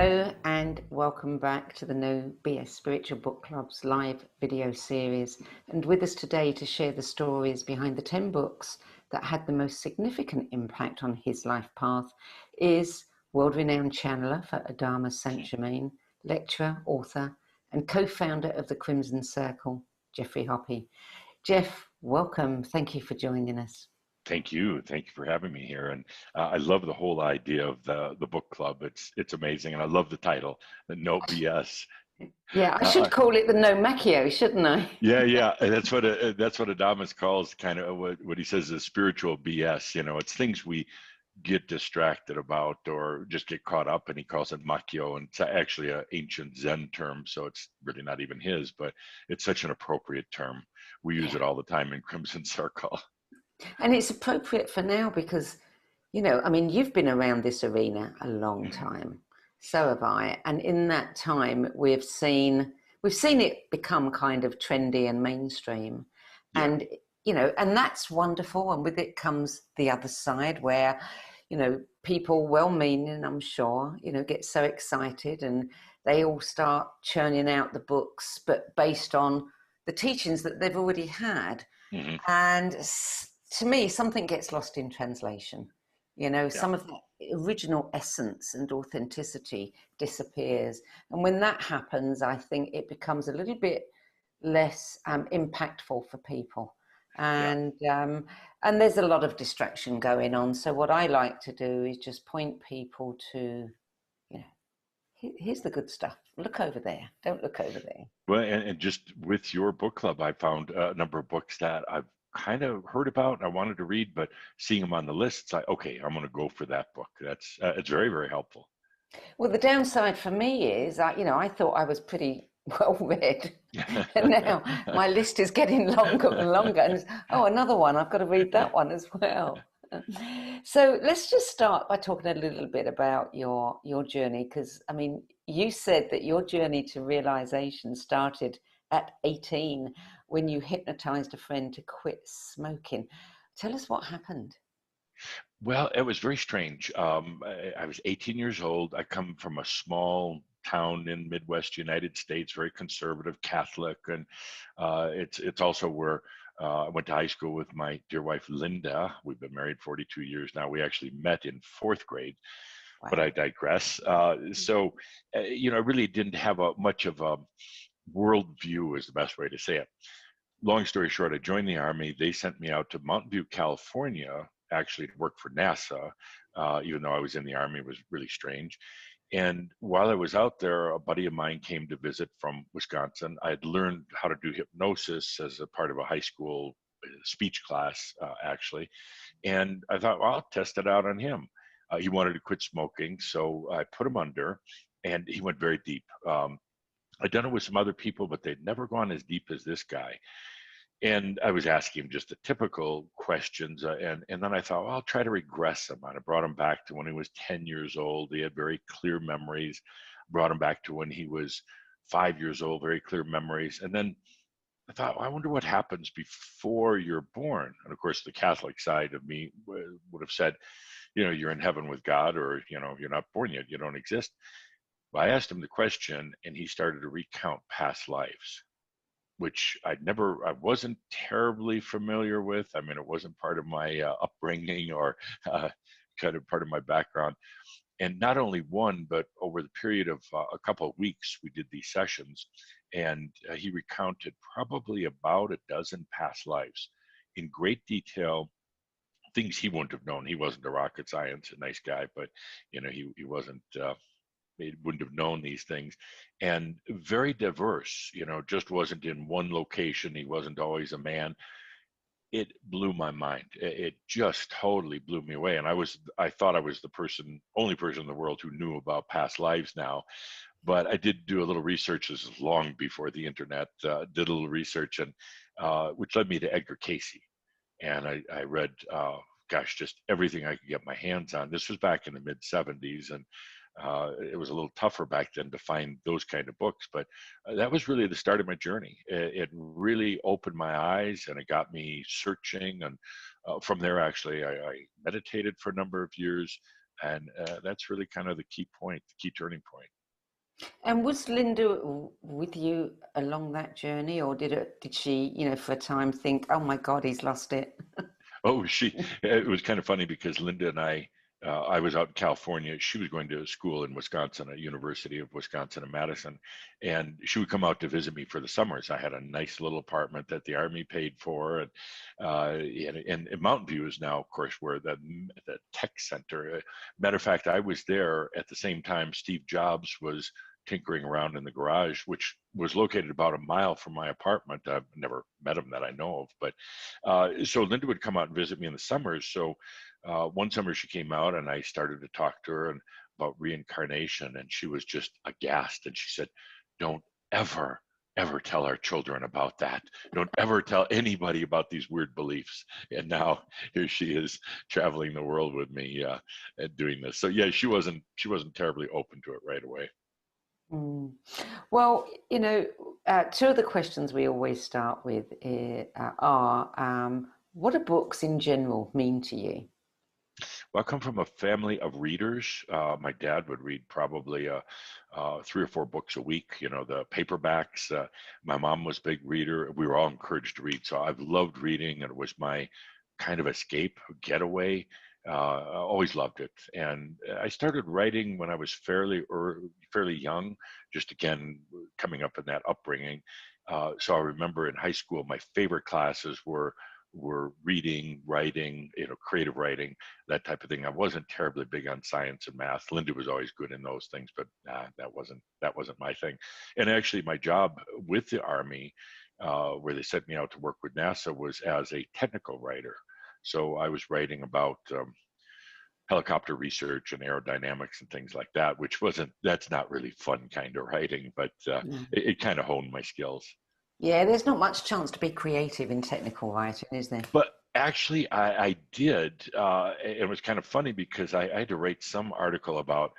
Hello and welcome back to the No BS Spiritual Book Club's live video series. And with us today to share the stories behind the 10 books that had the most significant impact on his life path is world-renowned channeler for Adamus St, Germain, lecturer, author, and co-founder of the Crimson Circle, Geoff Hoppe. Geoff, welcome. Thank you for joining us. Thank you. Thank you for having me here. And I love the whole idea of the book club. It's amazing. And I love the title, the No BS. Yeah, I should call it the No Macchio, shouldn't I? Yeah. And that's what Adamus calls kind of what he says is spiritual BS. You know, it's things we get distracted about or just get caught up, and he calls it Macchio, and it's actually an ancient Zen term, so it's really not even his, but it's such an appropriate term. We use it all the time in Crimson Circle. And it's appropriate for now because, you know, I mean, you've been around this arena a long time. So have I. And in that time, we've seen it become kind of trendy and mainstream. Yeah. And, you know, and that's wonderful. And with it comes the other side where, you know, people well-meaning, I'm sure, you know, get so excited and they all start churning out the books, but based on the teachings that they've already had. Mm-hmm. And to me, something gets lost in translation. You know, some of the original essence and authenticity disappears. And when that happens, I think it becomes a little bit less impactful for people. And there's a lot of distraction going on. So what I like to do is just point people to, you know, here's the good stuff. Look over there. Don't look over there. Well, and just with your book club, I found a number of books that I've kind of heard about and I wanted to read, but seeing them on the list, it's like, okay, I'm going to go for that book. That's it's very, very helpful. Well, the downside for me is, you know, I thought I was pretty well read, and now my list is getting longer and longer. And another one, I've got to read that one as well. So let's just start by talking a little bit about your journey, because I mean, you said that your journey to realization started at 18 when you hypnotized a friend to quit smoking. Tell us what happened. Well, it was very strange. I was 18 years old. I come from a small town in Midwest United States, very conservative Catholic, and it's also where I went to high school with my dear wife Linda. We've been married 42 years now. We actually met in 4th grade. Wow. But I digress. So, you know, I really didn't have much of a worldview, is the best way to say it. Long story short, I joined the Army. They sent me out to Mountain View, California, actually to work for NASA, even though I was in the Army. It was really strange. And while I was out there, a buddy of mine came to visit from Wisconsin. I had learned how to do hypnosis as a part of a high school speech class, actually. And I thought, well, I'll test it out on him. He wanted to quit smoking, so I put him under, and he went very deep. I'd done it with some other people, but they'd never gone as deep as this guy. And I was asking him just the typical questions. And then I thought, well, I'll try to regress him. And I brought him back to when he was 10 years old. He had very clear memories. Brought him back to when he was 5 years old, very clear memories. And then I thought, well, I wonder what happens before you're born. And of course, the Catholic side of me would have said, you know, you're in heaven with God, or, you know, you're not born yet, you don't exist. But I asked him the question, and he started to recount past lives, which I wasn't terribly familiar with. I mean, it wasn't part of my upbringing or kind of part of my background. And not only one, but over the period of a couple of weeks, we did these sessions, and he recounted probably about a dozen past lives in great detail, things he wouldn't have known. He wasn't a rocket science, a nice guy, but, you know, he wasn't, he wouldn't have known these things, and very diverse, you know, just wasn't in one location. He wasn't always a man. It blew my mind. It just totally blew me away. And I thought I was the only person in the world who knew about past lives now. But I did do a little research. This is long before the internet. Did a little research, and which led me to Edgar Cayce. And I read, just everything I could get my hands on. This was back in the mid 70s, and it was a little tougher back then to find those kind of books, but that was really the start of my journey. It really opened my eyes, and it got me searching. And from there, actually, I meditated for a number of years, And that's really kind of the key point, the key turning point. And was Linda with you along that journey, or did she, for a time think, oh my God, he's lost it? Oh, it was kind of funny because Linda and I was out in California. She was going to school in Wisconsin, at University of Wisconsin in Madison, and she would come out to visit me for the summers. I had a nice little apartment that the Army paid for, and Mountain View is now, of course, where the tech center. Matter of fact, I was there at the same time Steve Jobs was tinkering around in the garage, which was located about a mile from my apartment. I've never met him that I know of, but so Linda would come out and visit me in the summers. So one summer she came out and I started to talk to her about reincarnation, and she was just aghast. And she said, "Don't ever tell our children about that. Don't ever tell anybody about these weird beliefs." And now here she is traveling the world with me doing this. So yeah, she wasn't terribly open to it right away. Mm. Well, two of the questions we always start with are, what do books in general mean to you? Well, I come from a family of readers. My dad would read probably 3 or 4 books a week, the paperbacks. My mom was a big reader. We were all encouraged to read. So I've loved reading, and it was my kind of escape, getaway. I always loved it. And I started writing when I was fairly young, just again, coming up in that upbringing. So I remember in high school, my favorite classes were reading, writing, creative writing, that type of thing. I wasn't terribly big on science and math. Linda was always good in those things, but that wasn't my thing. And actually, my job with the Army, where they sent me out to work with NASA, was as a technical writer. So I was writing about helicopter research and aerodynamics and things like that, that's not really fun kind of writing, but it kind of honed my skills. Yeah, there's not much chance to be creative in technical writing, is there? But actually, I did. It was kind of funny because I had to write some article about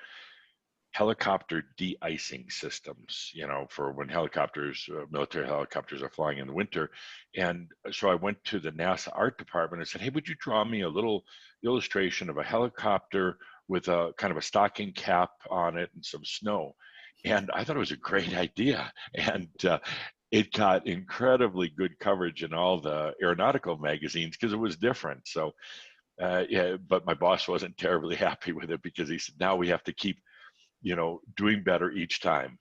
helicopter de-icing systems, for when military helicopters are flying in the winter. And so I went to the NASA art department and said, "Hey, would you draw me a little illustration of a helicopter with a kind of a stocking cap on it and some snow?" And I thought it was a great idea. And it got incredibly good coverage in all the aeronautical magazines because it was different. So, yeah, but my boss wasn't terribly happy with it because he said, now we have to keep, doing better each time.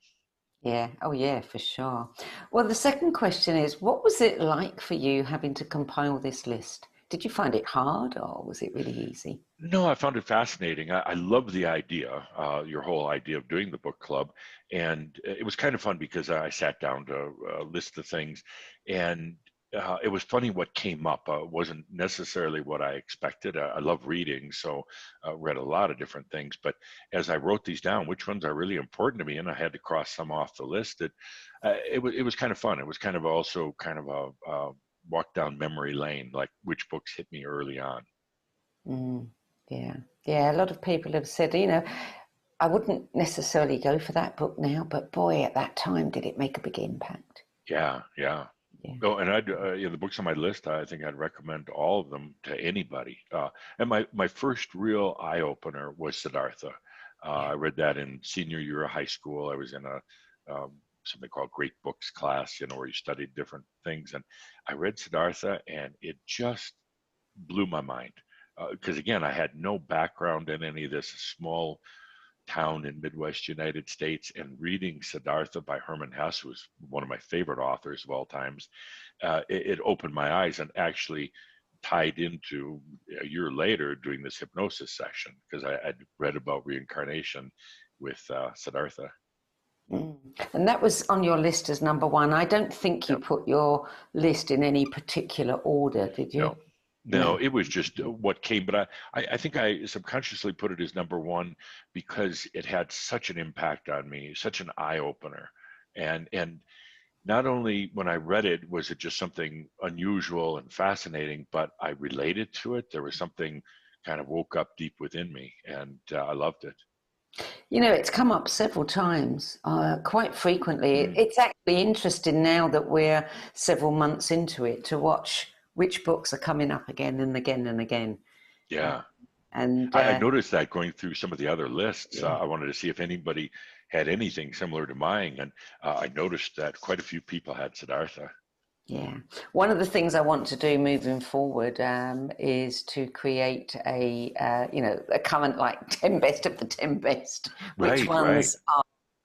Yeah. Oh, yeah, for sure. Well, the second question is, what was it like for you having to compile this list? Did you find it hard, or was it really easy? No, I found it fascinating. I love the idea, your whole idea of doing the book club. And it was kind of fun because I sat down to list the things, and it was funny what came up. It wasn't necessarily what I expected. I love reading, so I read a lot of different things. But as I wrote these down, which ones are really important to me, and I had to cross some off the list, it was kind of fun. It was kind of also kind of a walk down memory lane, like which books hit me early on. Yeah. Yeah. A lot of people have said, I wouldn't necessarily go for that book now, but boy, at that time, did it make a big impact? Yeah, yeah. Yeah. Oh, and the books on my list, I think I'd recommend all of them to anybody. And my first real eye opener was Siddhartha. I read that in senior year of high school. I was in a something called Great Books class, where you studied different things, and I read Siddhartha, and it just blew my mind. Because again, I had no background in any of this. Small town in Midwest United States, and reading Siddhartha by Hermann Hesse, who was one of my favorite authors of all times, it opened my eyes and actually tied into a year later doing this hypnosis session because I'd read about reincarnation with Siddhartha. And that was on your list as number one. I don't think you Yep. put your list in any particular order, did you? No, it was just what came. But I think I subconsciously put it as number one because it had such an impact on me, such an eye opener. And not only when I read it was it just something unusual and fascinating, but I related to it. There was something kind of woke up deep within me, and I loved it. It's come up several times, quite frequently. Mm. It's actually interesting now that we're several months into it to watch which books are coming up again and again and again. Yeah. And I noticed that going through some of the other lists. yeah, I wanted to see if anybody had anything similar to mine, and I noticed that quite a few people had Siddhartha. yeah. One of the things I want to do moving forward is to create a current like 10 best of the 10 best. Which Right, right. ones are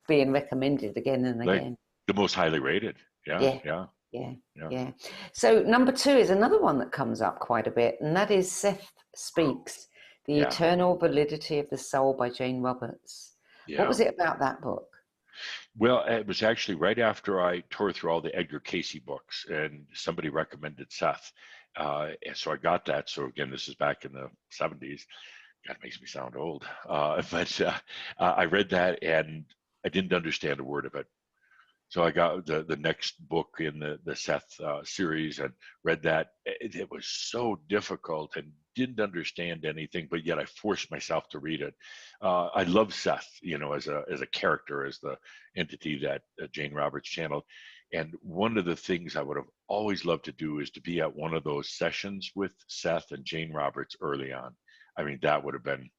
being recommended again and Like again? the most highly rated. Yeah, Yeah, yeah, yeah, yeah, yeah. So number two is another one that comes up quite a bit, and that is Seth Speaks, The yeah, Eternal Validity of the Soul by Jane Roberts. What yeah. was it about that book? Well, it was actually right after I tore through all the Edgar Casey books, and somebody recommended Seth. And so I got that. So again, this is back in the 70s. God, it makes me sound old. But I read that and I didn't understand a word of it. So I got the next book in the Seth series and read that. It was so difficult and didn't understand anything, but yet I forced myself to read it. I love Seth, as a character, as the entity that Jane Roberts channeled. And one of the things I would have always loved to do is to be at one of those sessions with Seth and Jane Roberts early on. I mean, that would have been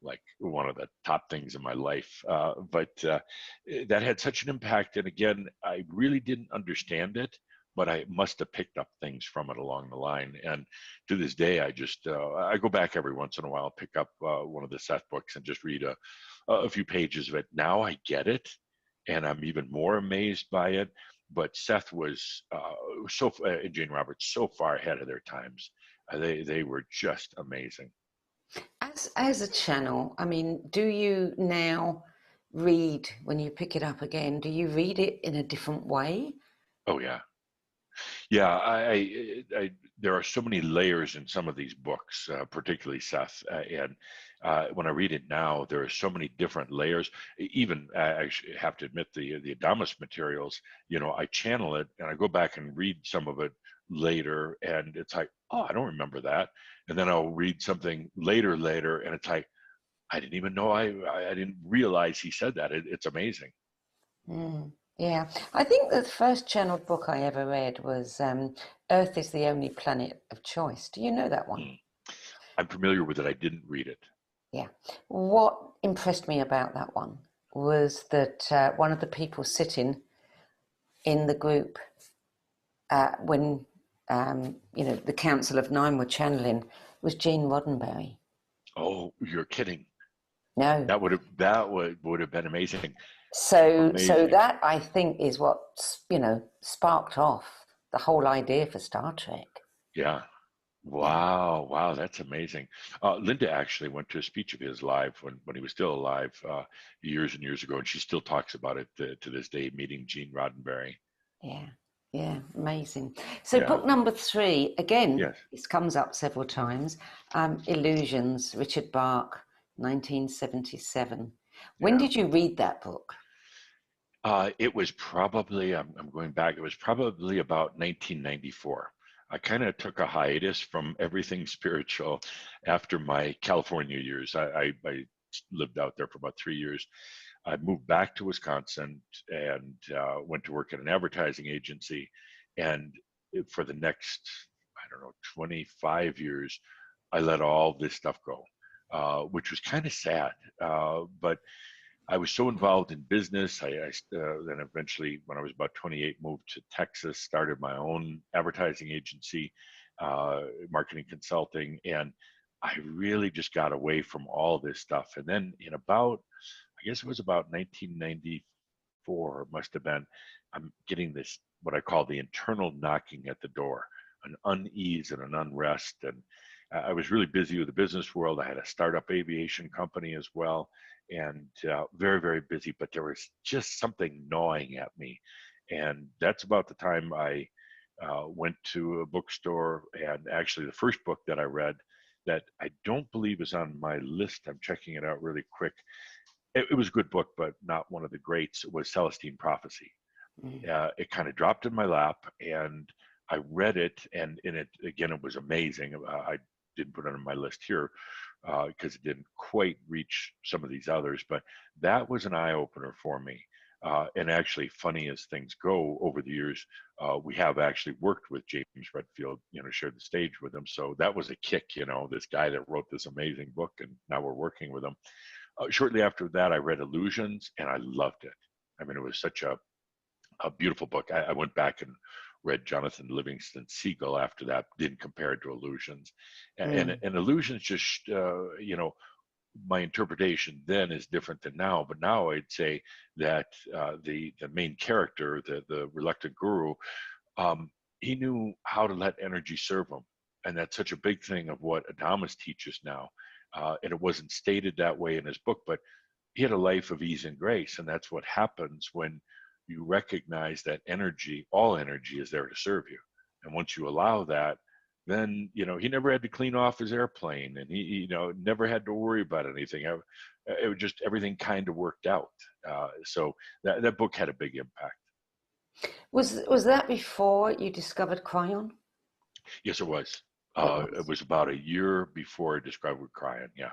like one of the top things in my life. But that had such an impact. And again, I really didn't understand it, but I must have picked up things from it along the line. And to this day, I go back every once in a while, pick up one of the Seth books and just read a few pages of it. Now I get it, and I'm even more amazed by it. But Seth was and Jane Roberts so far ahead of their times. They were just amazing. As a channel, I mean, do you now read when you pick it up again? Do you read it in a different way? Oh yeah. Yeah, there are so many layers in some of these books, particularly Seth. And when I read it now, there are so many different layers. Even have to admit the Adamus materials. I channel it and I go back and read some of it later, and it's like, oh, I don't remember that. And then I'll read something later, and it's like, I didn't even know I didn't realize he said that. It's amazing. Mm, yeah, I think the first channeled book I ever read was Earth is the Only Planet of Choice. Do you know that one? Mm. I'm familiar with it. I didn't read it. Yeah. What impressed me about that one was that one of the people sitting in the group when the Council of Nine were channeling was Gene Roddenberry. Oh, you're kidding. No. That would have been amazing. So Amazing. that I think is what sparked off the whole idea for Star Trek. Yeah. Yeah. Wow. That's amazing. Linda actually went to a speech of his live when he was still alive years and years ago, and she still talks about it to this day, meeting Gene Roddenberry. Yeah, yeah, amazing. So Yeah. book number three, again, Yes. this comes up several times. Illusions, Richard Bach, 1977. When Yeah. did you read that book? It was probably, I'm going back, it was probably about 1994. I kind of took a hiatus from everything spiritual after my California years. I lived out there for about 3 years. I moved back to Wisconsin and went to work at an advertising agency. And for the next, I don't know, 25 years, I let all this stuff go, which was kind of sad. But I was so involved in business. Then eventually, when I was about 28, moved to Texas, started my own advertising agency, marketing consulting, and I really just got away from all this stuff. And then I guess it was about 1994, it must have been, I'm getting this, what I call the internal knocking at the door, an unease and an unrest. And I was really busy with the business world. I had a startup aviation company as well, and very, very busy, but there was just something gnawing at me. And that's about the time I went to a bookstore, and actually the first book that I read that I don't believe is on my list, I'm checking it out really quick. It was a good book, but not one of the greats, was Celestine Prophecy. Mm. It kind of dropped in my lap, and I read it, and in it again, it was amazing. I didn't put it on my list here because it didn't quite reach some of these others, but that was an eye opener for me. And actually, funny as things go over the years, we have actually worked with James Redfield, shared the stage with him. So that was a kick, this guy that wrote this amazing book, and now we're working with him. Shortly after that, I read Illusions, and I loved it. I mean, it was such a beautiful book. I went back and read Jonathan Livingston Seagull after that, didn't compare it to Illusions. And Illusions just, my interpretation then is different than now, but now I'd say that the main character, the reluctant guru, he knew how to let energy serve him, and that's such a big thing of what Adamus teaches now. And it wasn't stated that way in his book, but he had a life of ease and grace, and that's what happens when you recognize that energy, all energy, is there to serve you. And once you allow that, then he never had to clean off his airplane, and he never had to worry about anything. It was just everything kind of worked out. So that book had a big impact. Was that before you discovered Kryon? Yes, it was. It was about a year before I discovered Kryon. Yeah.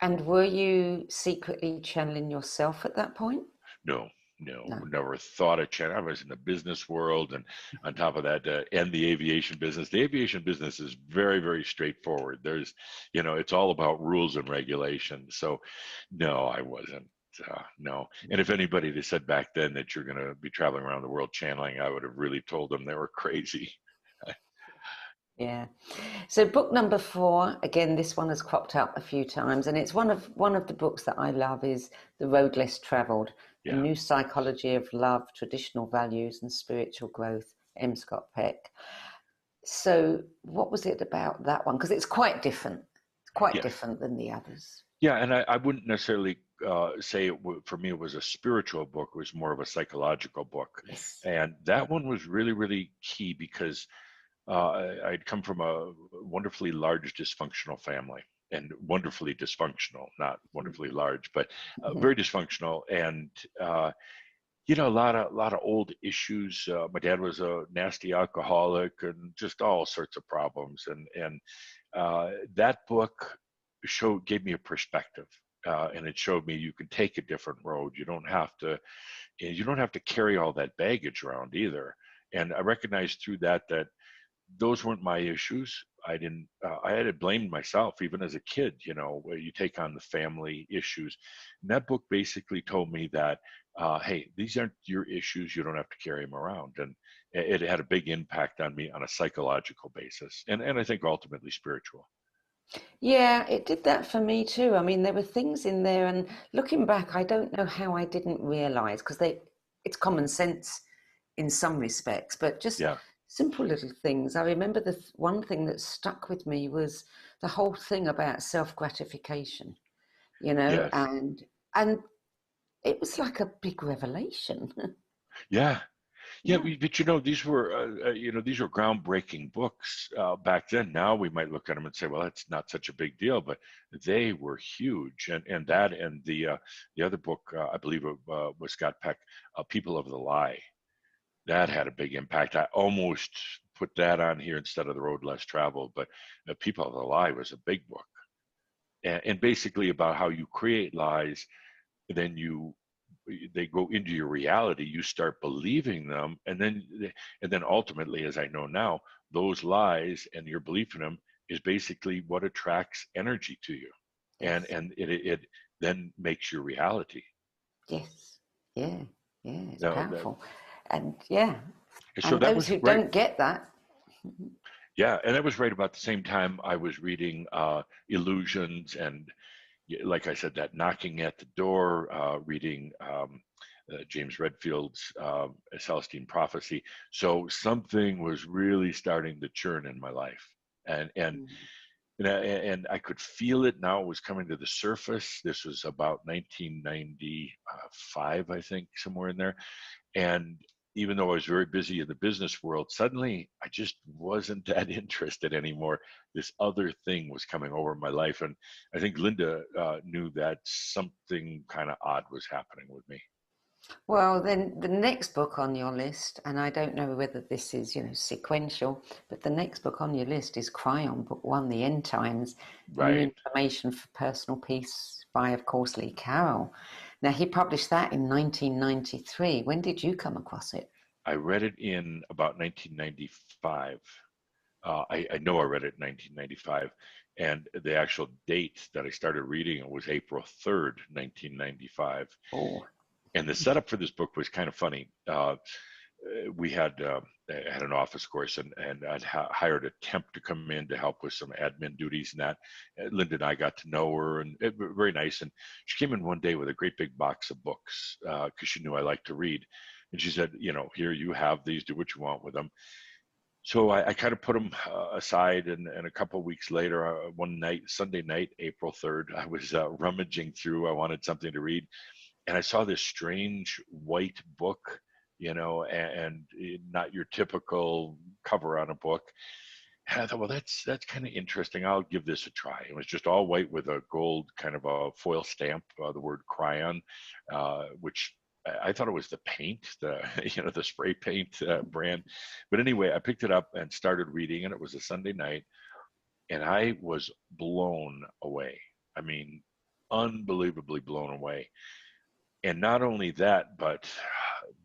And were you secretly channeling yourself at that point? No. Never thought of channeling. I was in the business world, and on top of that, and the aviation business. The aviation business is very, very straightforward. There's, it's all about rules and regulations. So, no, I wasn't. No. And if anybody had said back then that you're going to be traveling around the world channeling, I would have really told them they were crazy. Yeah. So book number 4, again, this one has cropped up a few times, and it's one of the books that I love is The Road Less Traveled, A New Psychology of Love, Traditional Values and Spiritual Growth, M. Scott Peck. So what was it about that one? Because it's quite different. It's quite different than the others. Yeah, and I wouldn't necessarily say for me it was a spiritual book. It was more of a psychological book. Yes. And that one was really, really key because I'd come from a wonderfully large dysfunctional family, and wonderfully dysfunctional, not wonderfully large, but very dysfunctional. And, a lot of old issues. My dad was a nasty alcoholic and just all sorts of problems. And that book gave me a perspective. And it showed me you can take a different road. You don't have to carry all that baggage around either. And I recognized through that those weren't my issues. I had to blame myself even as a kid, where you take on the family issues. And that book basically told me that, hey, these aren't your issues. You don't have to carry them around. And it had a big impact on me on a psychological basis. And I think ultimately spiritual. Yeah, it did that for me too. I mean, there were things in there, and looking back, I don't know how I didn't realize, because it's common sense in some respects, but just simple little things. I remember the one thing that stuck with me was the whole thing about self-gratification, Yes. and it was like a big revelation. Yeah. But these were groundbreaking books back then. Now we might look at them and say, well, that's not such a big deal, but they were huge. And that and the other book, I believe it was Scott Peck, People of the Lie. That had a big impact. I almost put that on here instead of The Road Less Traveled, but People of the Lie was a big book, and basically about how you create lies, then they go into your reality. You start believing them, and then ultimately, as I know now, those lies and your belief in them is basically what attracts energy to you, and it then makes your reality. Yes. Yeah. It's powerful. And So and those who don't get that. Yeah, and that was right about the same time I was reading Illusions, and like I said, that knocking at the door, reading James Redfield's Celestine Prophecy. So something was really starting to churn in my life, and I could feel it. Now it was coming to the surface. This was about 1995, I think, somewhere in there, and even though I was very busy in the business world, suddenly I just wasn't that interested anymore. This other thing was coming over my life. And I think Linda knew that something kind of odd was happening with me. Well, then the next book on your list, and I don't know whether this is, sequential, but the next book on your list is Kryon, Book 1, The End Times, New Information for Personal Peace by, of course, Lee Carroll. Now, he published that in 1993. When did you come across it? I read it in about 1995. I know I read it in 1995, and the actual date that I started reading it was April 3rd, 1995. Oh. And the setup for this book was kind of funny. We had an office course, and I'd hired a temp to come in to help with some admin duties and that. Linda and I got to know her, and it was very nice. And she came in one day with a great big box of books because she knew I liked to read. And she said, here, you have these, do what you want with them. So I kind of put them aside, and a couple of weeks later, one night, Sunday night, April 3rd, I was rummaging through. I wanted something to read, and I saw this strange white book, and not your typical cover on a book. And I thought, well, that's kind of interesting. I'll give this a try. It was just all white with a gold kind of a foil stamp, the word Kryon, which I thought it was the paint, the spray paint brand. But anyway, I picked it up and started reading, and it was a Sunday night, and I was blown away. I mean, unbelievably blown away. And not only that, but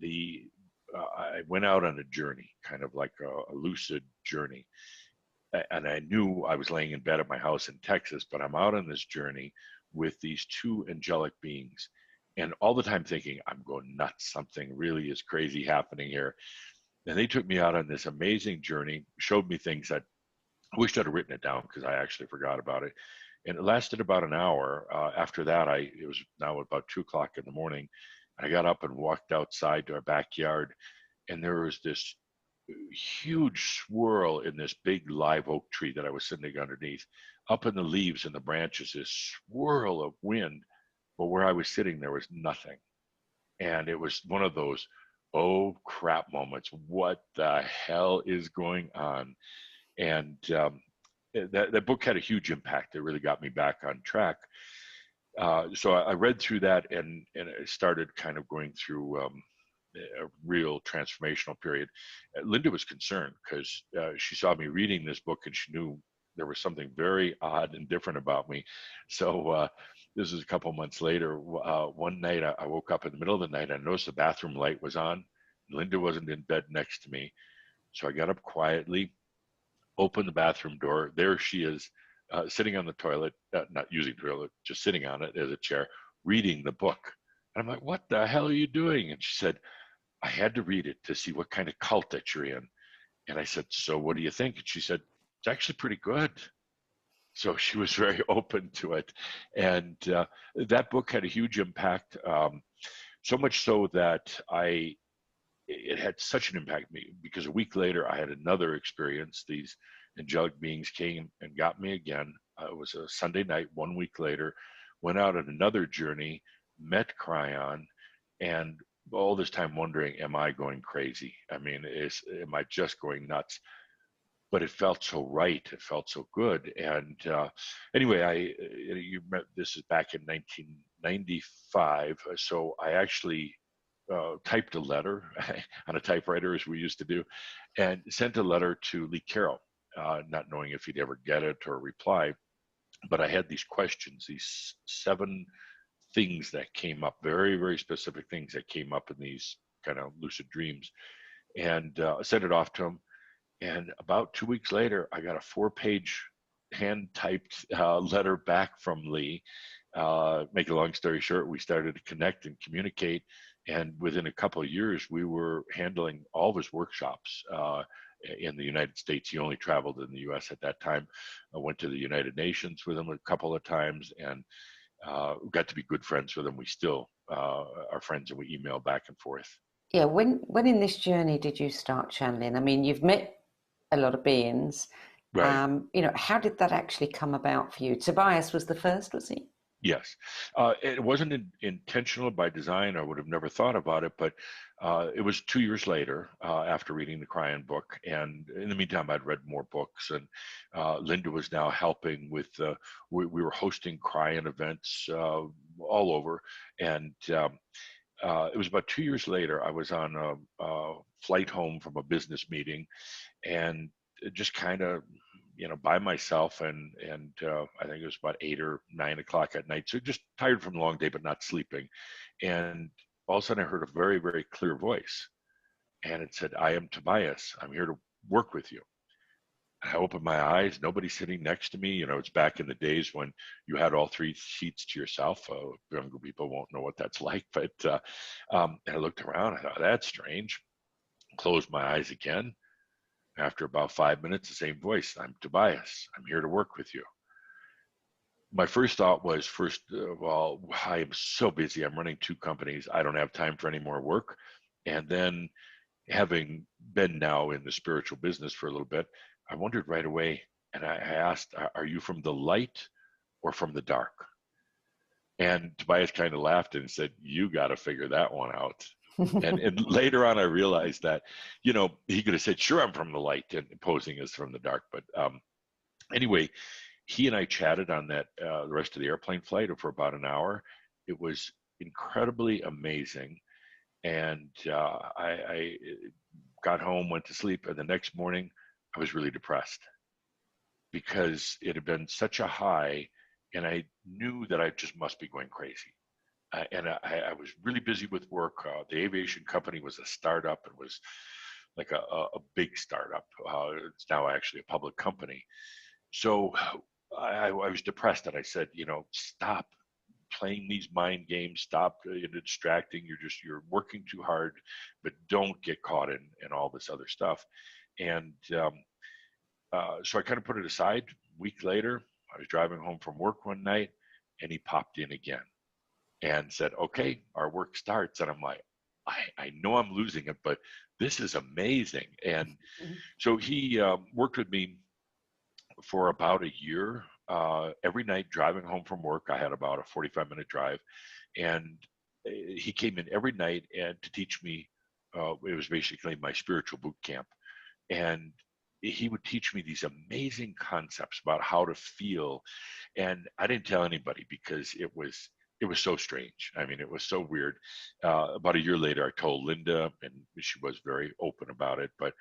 I went out on a journey, kind of like a lucid journey. And I knew I was laying in bed at my house in Texas, but I'm out on this journey with these two angelic beings. And all the time thinking, I'm going nuts. Something really is crazy happening here. And they took me out on this amazing journey, showed me things that I wished I'd have written it down because I actually forgot about it. And it lasted about an hour. After that, it was now about 2:00 in the morning. I got up and walked outside to our backyard, and there was this huge swirl in this big live oak tree that I was sitting underneath. Up in the leaves and the branches, this swirl of wind. But where I was sitting, there was nothing. And it was one of those, oh crap moments. What the hell is going on? And that book had a huge impact. It really got me back on track. So I read through that, and I started kind of going through a real transformational period. Linda was concerned because she saw me reading this book, and she knew there was something very odd and different about me. So this is a couple months later. One night I woke up in the middle of the night. I noticed the bathroom light was on. Linda wasn't in bed next to me. So I got up quietly, opened the bathroom door. There she is, sitting on the toilet, not using the toilet, just sitting on it as a chair, reading the book. And I'm like, what the hell are you doing? And she said, I had to read it to see what kind of cult that you're in. And I said, so what do you think? And she said, it's actually pretty good. So she was very open to it. And that book had a huge impact, so much so that it had such an impact on me because a week later I had another experience. These angelic beings came and got me again. It was a Sunday night, 1 week later, went out on another journey, met Kryon, and all this time wondering, am I going crazy? I mean, am I just going nuts? But it felt so right. It felt so good. And anyway, you met, this is back in 1995. So I actually typed a letter on a typewriter, as we used to do, and sent a letter to Lee Carroll, not knowing if he'd ever get it or reply. But I had these questions, these 7 things that came up, very, very specific things that came up in these kind of lucid dreams, and I sent it off to him. And about 2 weeks later, I got a 4-page hand-typed letter back from Lee. Make a long story short, we started to connect and communicate. And within a couple of years, we were handling all of his workshops in the United States. He only traveled in the U.S. at that time. I went to the United Nations with him a couple of times, and got to be good friends with him. We still are friends, and we email back and forth. Yeah, when in this journey did you start channeling? I mean, you've met a lot of beings. Right. How did that actually come about for you? Tobias was the first, was he? Yes. It wasn't intentional by design. I would have never thought about it, but it was 2 years later after reading the Kryon book. And in the meantime, I'd read more books, and Linda was now helping with, we were hosting Kryon events all over. And it was about 2 years later, I was on a flight home from a business meeting, and just kind of, by myself, and I think it was about 8 or 9 o'clock at night. So just tired from a long day, but not sleeping. And all of a sudden I heard a very, very clear voice. And it said, "I am Tobias. I'm here to work with you." I opened my eyes, nobody sitting next to me. It's back in the days when you had all three seats to yourself. Younger people won't know what that's like, but and I looked around, I thought, that's strange. Closed my eyes again. After about 5 minutes, the same voice, "I'm Tobias. I'm here to work with you." My first thought was, well, I am so busy. I'm running two companies. I don't have time for any more work. And then, having been now in the spiritual business for a little bit, I wondered right away, and I asked, "Are you from the light or from the dark?" And Tobias kind of laughed and said, "You got to figure that one out." And later on, I realized that, he could have said, "Sure, I'm from the light," and posing as from the dark. But anyway, he and I chatted on that the rest of the airplane flight for about an hour. It was incredibly amazing. And I got home, went to sleep, and the next morning I was really depressed because it had been such a high, and I knew that I just must be going crazy. And I was really busy with work. The aviation company was a startup. It was like a big startup. It's now actually a public company. So I was depressed, and I said, "Stop playing these mind games. Stop distracting. You're working too hard, but don't get caught in all this other stuff." And so I kind of put it aside. A week later, I was driving home from work one night, and he popped in again and said, "Okay, our work starts." And I'm like, I know I'm losing it, but this is amazing. And so he worked with me for about a year. Every night driving home from work, I had about a 45-minute drive, and he came in every night and to teach me. It was basically my spiritual boot camp, and he would teach me these amazing concepts about how to feel. And I didn't tell anybody because it was so strange. I mean, it was so weird. About a year later, I told Linda, and she was very open about it. But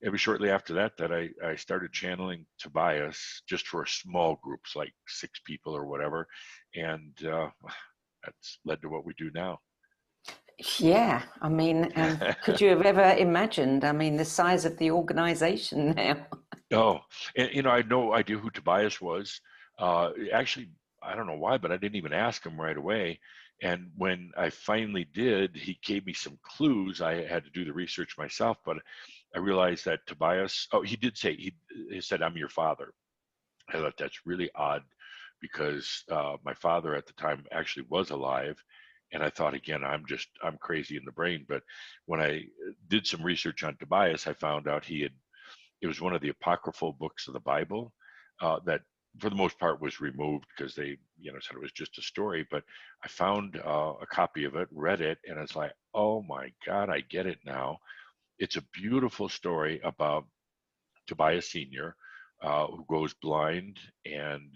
it was shortly after that I started channeling Tobias just for small groups, like 6 people or whatever. And that's led to what we do now. Yeah, I mean, could you have ever imagined, the size of the organization now? Oh, and I had no idea who Tobias was. Actually, I don't know why, but I didn't even ask him right away. And when I finally did, he gave me some clues. I had to do the research myself, but I realized that Tobias, he did say, he said, "I'm your father." I thought that's really odd because my father at the time actually was alive. And I thought, again, I'm crazy in the brain. But when I did some research on Tobias, I found out it was one of the apocryphal books of the Bible that for the most part was removed because they said it was just a story. But I found a copy of it, read it, and it's like, oh my God, I get it now. It's a beautiful story about Tobias Sr., who goes blind, and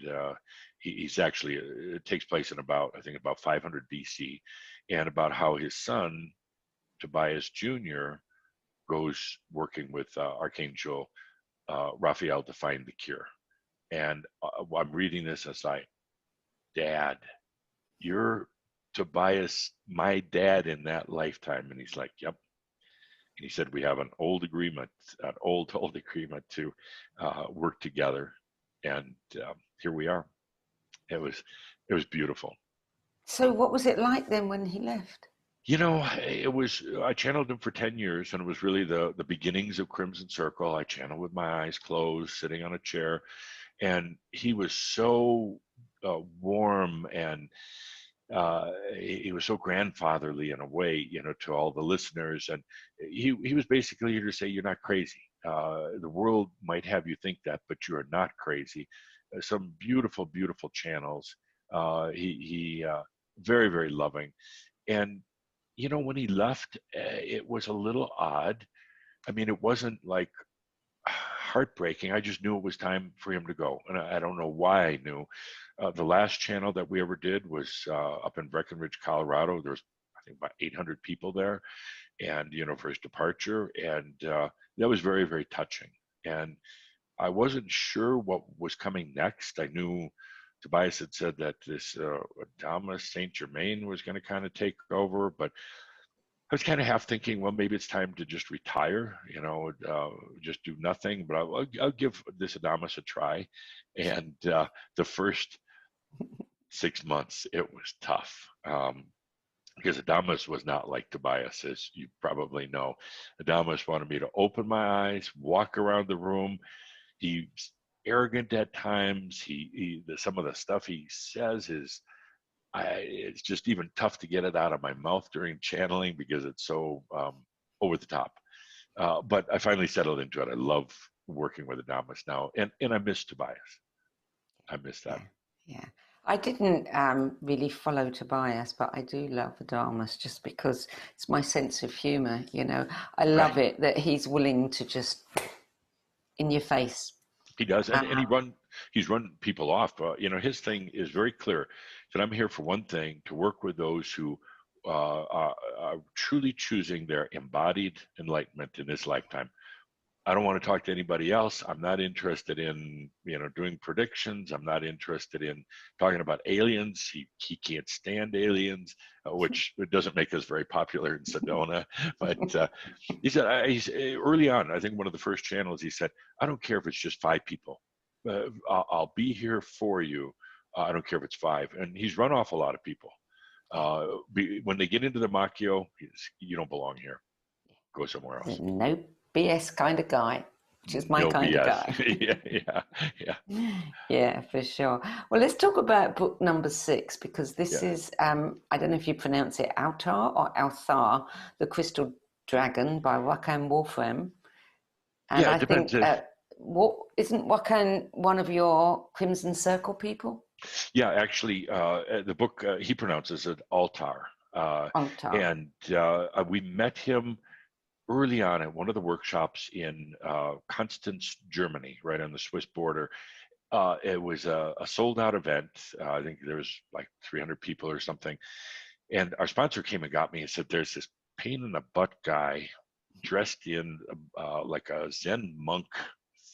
he's actually, it takes place in about 500 BC, and about how his son, Tobias Jr., goes working with Archangel Raphael to find the cure. And I'm reading this, and it's like, "Dad, you're Tobias, my dad in that lifetime." And he's like, "Yep." And he said, "We have an old agreement to work together." And here we are. It was beautiful. So what was it like then when he left? I channeled him for 10 years, and it was really the beginnings of Crimson Circle. I channeled with my eyes closed, sitting on a chair, and he was so warm, and he was so grandfatherly in a way, to all the listeners. And he was basically here to say, "You're not crazy. The world might have you think that, but you are not crazy." Some beautiful, beautiful channels. He very, very loving. And when he left, it was a little odd. I mean, it wasn't like heartbreaking. I just knew it was time for him to go, and I don't know why I knew. The last channel that we ever did was up in Breckenridge, Colorado. There was, I think, about 800 people there, and for his departure, and that was very, very touching. And I wasn't sure what was coming next. I knew Tobias had said that this Adamus St. Germain was going to kind of take over, but I was kind of half thinking, well, maybe it's time to just retire, just do nothing. But I'll give this Adamus a try. And the first 6 months, it was tough. Because Adamus was not like Tobias, as you probably know. Adamus wanted me to open my eyes, walk around the room. He's arrogant at times. Some of the stuff he says is, it's just even tough to get it out of my mouth during channeling because it's so over the top. But I finally settled into it. I love working with Adamus now, and I miss Tobias. I miss that. Yeah. I didn't really follow Tobias, but I do love Adamus just because it's my sense of humor. I love it that he's willing to just in your face. He does, and he's run people off. His thing is very clear. That I'm here for one thing: to work with those who are truly choosing their embodied enlightenment in this lifetime. I don't want to talk to anybody else. I'm not interested in, doing predictions. I'm not interested in talking about aliens. He can't stand aliens, which doesn't make us very popular in Sedona. But he said, early on, I think one of the first channels, he said, I don't care if it's just 5 people. I'll be here for you. I don't care if it's 5. And he's run off a lot of people. When they get into the Macchio, you don't belong here. Go somewhere else. Nope. BS kind of guy, which is my kind of guy. Yeah, for sure. Well, let's talk about book number 6, because this is, I don't know if you pronounce it Altar or Althar, The Crystal Dragon by Wakan Wolfram. And I think, isn't Wakan one of your Crimson Circle people? Yeah, actually, the book, he pronounces it Altar. Altar. And we met him early on at one of the workshops in Constance, Germany, right on the Swiss border. It was a sold-out event. I think there was like 300 people or something. And our sponsor came and got me and said, there's this pain-in-the-butt guy dressed in like a Zen monk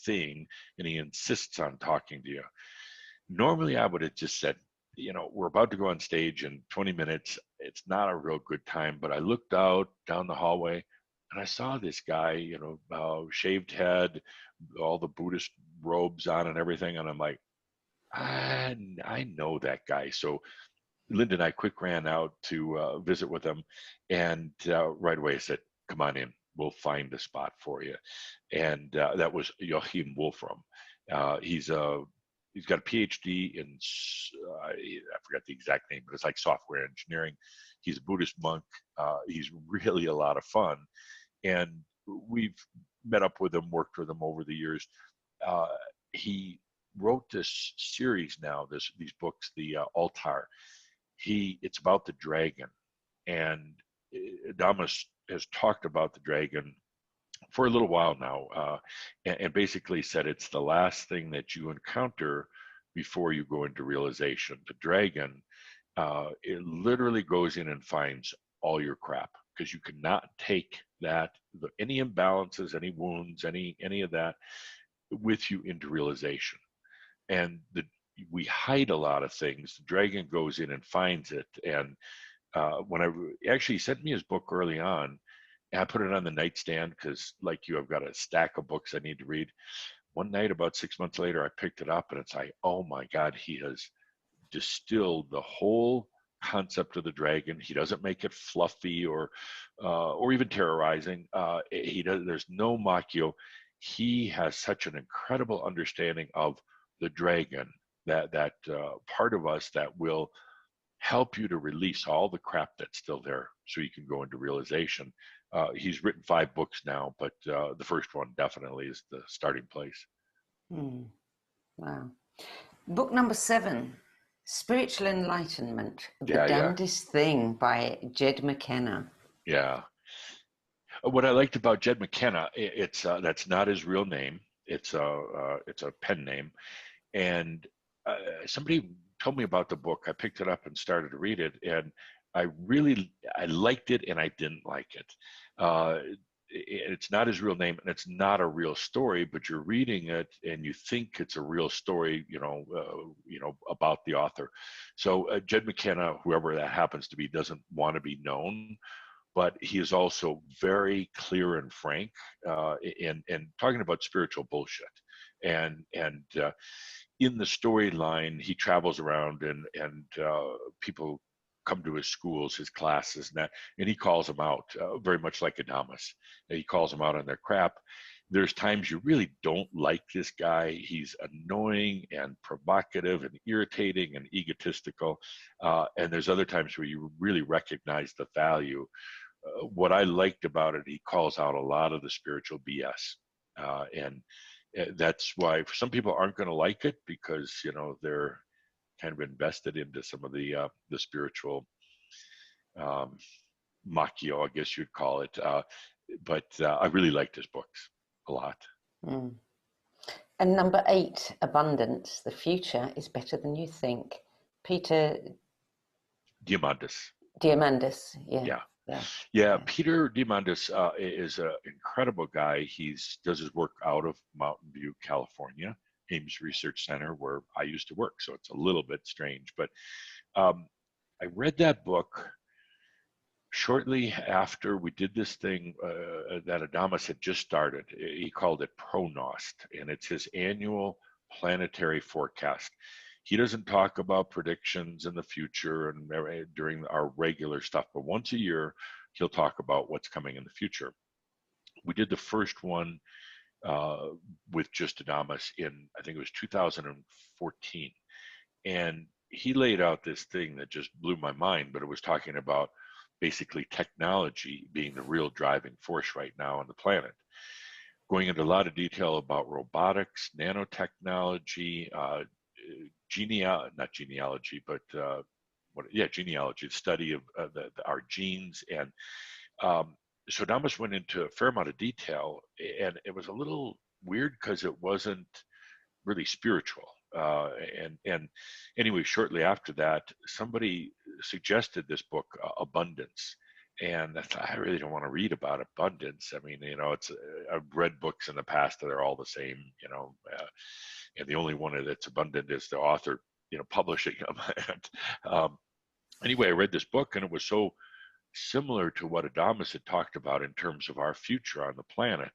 thing, and he insists on talking to you. Normally, I would have just said, we're about to go on stage in 20 minutes. It's not a real good time. But I looked out down the hallway, and I saw this guy, shaved head, all the Buddhist robes on and everything. And I'm like, I know that guy. So Linda and I quick ran out to visit with him. And right away I said, come on in. We'll find a spot for you. And that was Joachim Wolfram. He's got a PhD in, I forgot the exact name, but it's like software engineering. He's a Buddhist monk. He's really a lot of fun. And we've met up with him, worked with him over the years. He wrote this series now, these books, the Altar. It's about the dragon. And Adamus has talked about the dragon for a little while now, and basically said it's the last thing that you encounter before you go into realization. The dragon, it literally goes in and finds all your crap, because you cannot take any imbalances, any wounds, any of that with you into realization. And we hide a lot of things. The dragon goes in and finds it. And when he sent me his book early on, and I put it on the nightstand because, like you, I've got a stack of books I need to read. One night, about 6 months later, I picked it up, and it's like, oh my God, he has distilled the whole concept of the dragon. He doesn't make it fluffy or even terrorizing. There's no Macchio. He has such an incredible understanding of the dragon, that part of us that will help you to release all the crap that's still there, so you can go into realization. He's written 5 books now, but the first one definitely is the starting place. Wow. Book number 7, Spiritual Enlightenment, The Damnedest Thing by Jed McKenna. Yeah. What I liked about Jed McKenna, it's that's not his real name. It's a pen name. And somebody told me about the book. I picked it up and started to read it, and I liked it and I didn't like it. it's not his real name, and it's not a real story, but you're reading it and you think it's a real story, about the author. So Jed McKenna, whoever that happens to be, doesn't want to be known, but he is also very clear and frank in talking about spiritual bullshit. And in the storyline, he travels around and people come to his schools, his classes, and he calls them out, very much like Adamus. He calls them out on their crap. There's times you really don't like this guy. He's annoying and provocative and irritating and egotistical. And there's other times where you really recognize the value. What I liked about it, he calls out a lot of the spiritual BS. And that's why some people aren't going to like it, because, they're kind of invested into some of the spiritual macchio, I guess you'd call it. But I really liked his books a lot. Mm. And number 8, Abundance. The future is better than you think. Peter Diamandis. Yeah. Peter Diamandis is an incredible guy. He does his work out of Mountain View, California, Ames Research Center, where I used to work. So it's a little bit strange, but I read that book shortly after we did this thing that Adamus had just started. He called it Pronost, and it's his annual planetary forecast. He doesn't talk about predictions in the future and during our regular stuff, but once a year, he'll talk about what's coming in the future. We did the first one with just Adamus in, I think it was 2014. And he laid out this thing that just blew my mind, but it was talking about basically technology being the real driving force right now on the planet. Going into a lot of detail about robotics, nanotechnology, genealogy, the study of our genes. And so Adamus went into a fair amount of detail, and it was a little weird because it wasn't really spiritual. And anyway, shortly after that, somebody suggested this book, Abundance. And I thought, I really don't want to read about abundance. I mean, I've read books in the past that are all the same, and the only one that's abundant is the author, publishing them. Anyway, I read this book, and it was so similar to what Adamus had talked about in terms of our future on the planet,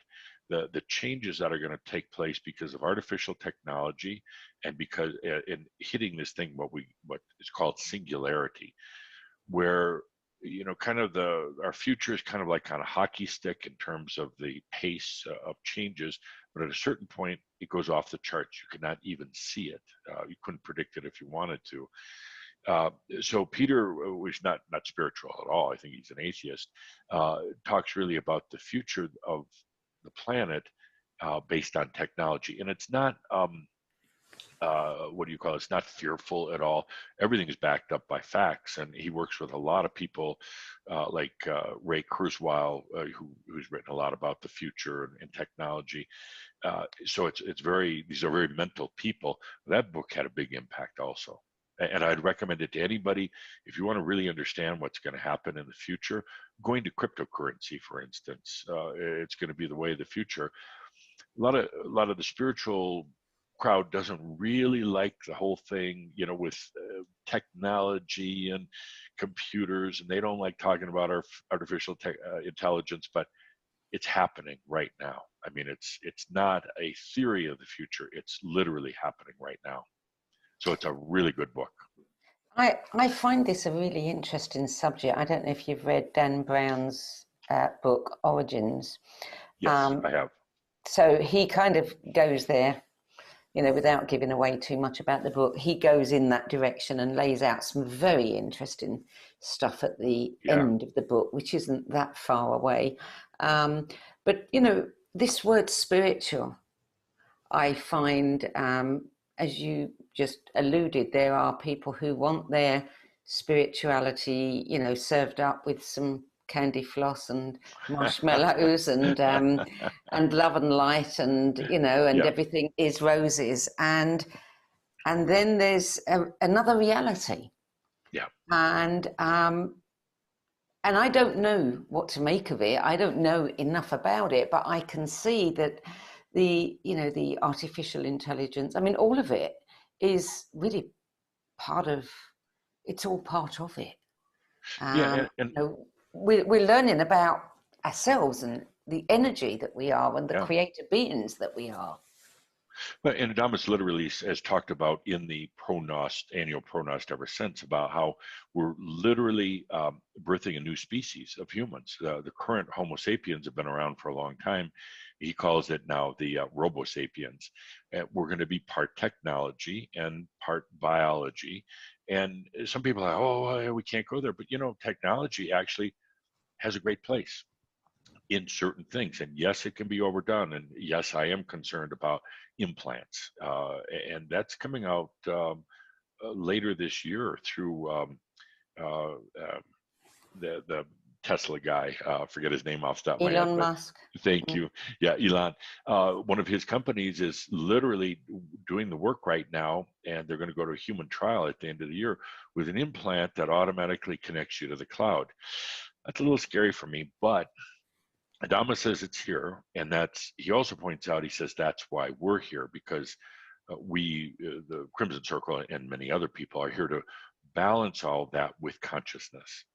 the changes that are going to take place because of artificial technology, and because in hitting this thing, what is called singularity, where our future is kind of like on a hockey stick in terms of the pace of changes, but at a certain point it goes off the charts. You cannot even see it. You couldn't predict it if you wanted to. So Peter was not spiritual at all. I think he's an atheist. Talks really about the future of the planet based on technology, and it's not it's not fearful at all. Everything is backed up by facts, and he works with a lot of people like Ray Kurzweil, who's written a lot about the future and technology. So these are very mental people. That book had a big impact also. And I'd recommend it to anybody if you want to really understand what's going to happen in the future. Going to cryptocurrency, for instance, it's going to be the way of the future. A lot of the spiritual crowd doesn't really like the whole thing, with technology and computers, and they don't like talking about our artificial intelligence, but it's happening right now. I mean, it's not a theory of the future; it's literally happening right now. So it's a really good book. I find this a really interesting subject. I don't know if you've read Dan Brown's book, Origins. Yes, I have. So he kind of goes there, without giving away too much about the book. He goes in that direction and lays out some very interesting stuff at the end of the book, which isn't that far away. But, this word spiritual, I find, as you just alluded, there are people who want their spirituality, served up with some candy floss and marshmallows and love and light and everything is roses, and then there's another reality. Yeah. And and I don't know what to make of it. I don't know enough about it, but I can see that the artificial intelligence, I mean, all of it is really it's all part of it. Yeah, and We're learning about ourselves and the energy that we are and the yeah. creative beings that we are. But and Adamus literally has talked about in the annual Pronost ever since about how we're literally birthing a new species of humans. The current Homo sapiens have been around for a long time. He calls it now the Robo sapiens. We're going to be part technology and part biology. And some people are, oh, we can't go there. But technology actually has a great place in certain things. And yes, it can be overdone. And yes, I am concerned about implants. And that's coming out later this year through uh, the Tesla guy. Forget his name off the top of my head. Elon Musk. Thank you. Yeah, Elon. One of his companies is literally doing the work right now, and they're going to go to a human trial at the end of the year with an implant that automatically connects you to the cloud. That's a little scary for me, but Adamus says it's here, and he also points out, he says that's why we're here, because the Crimson Circle and many other people are here to balance all that with consciousness.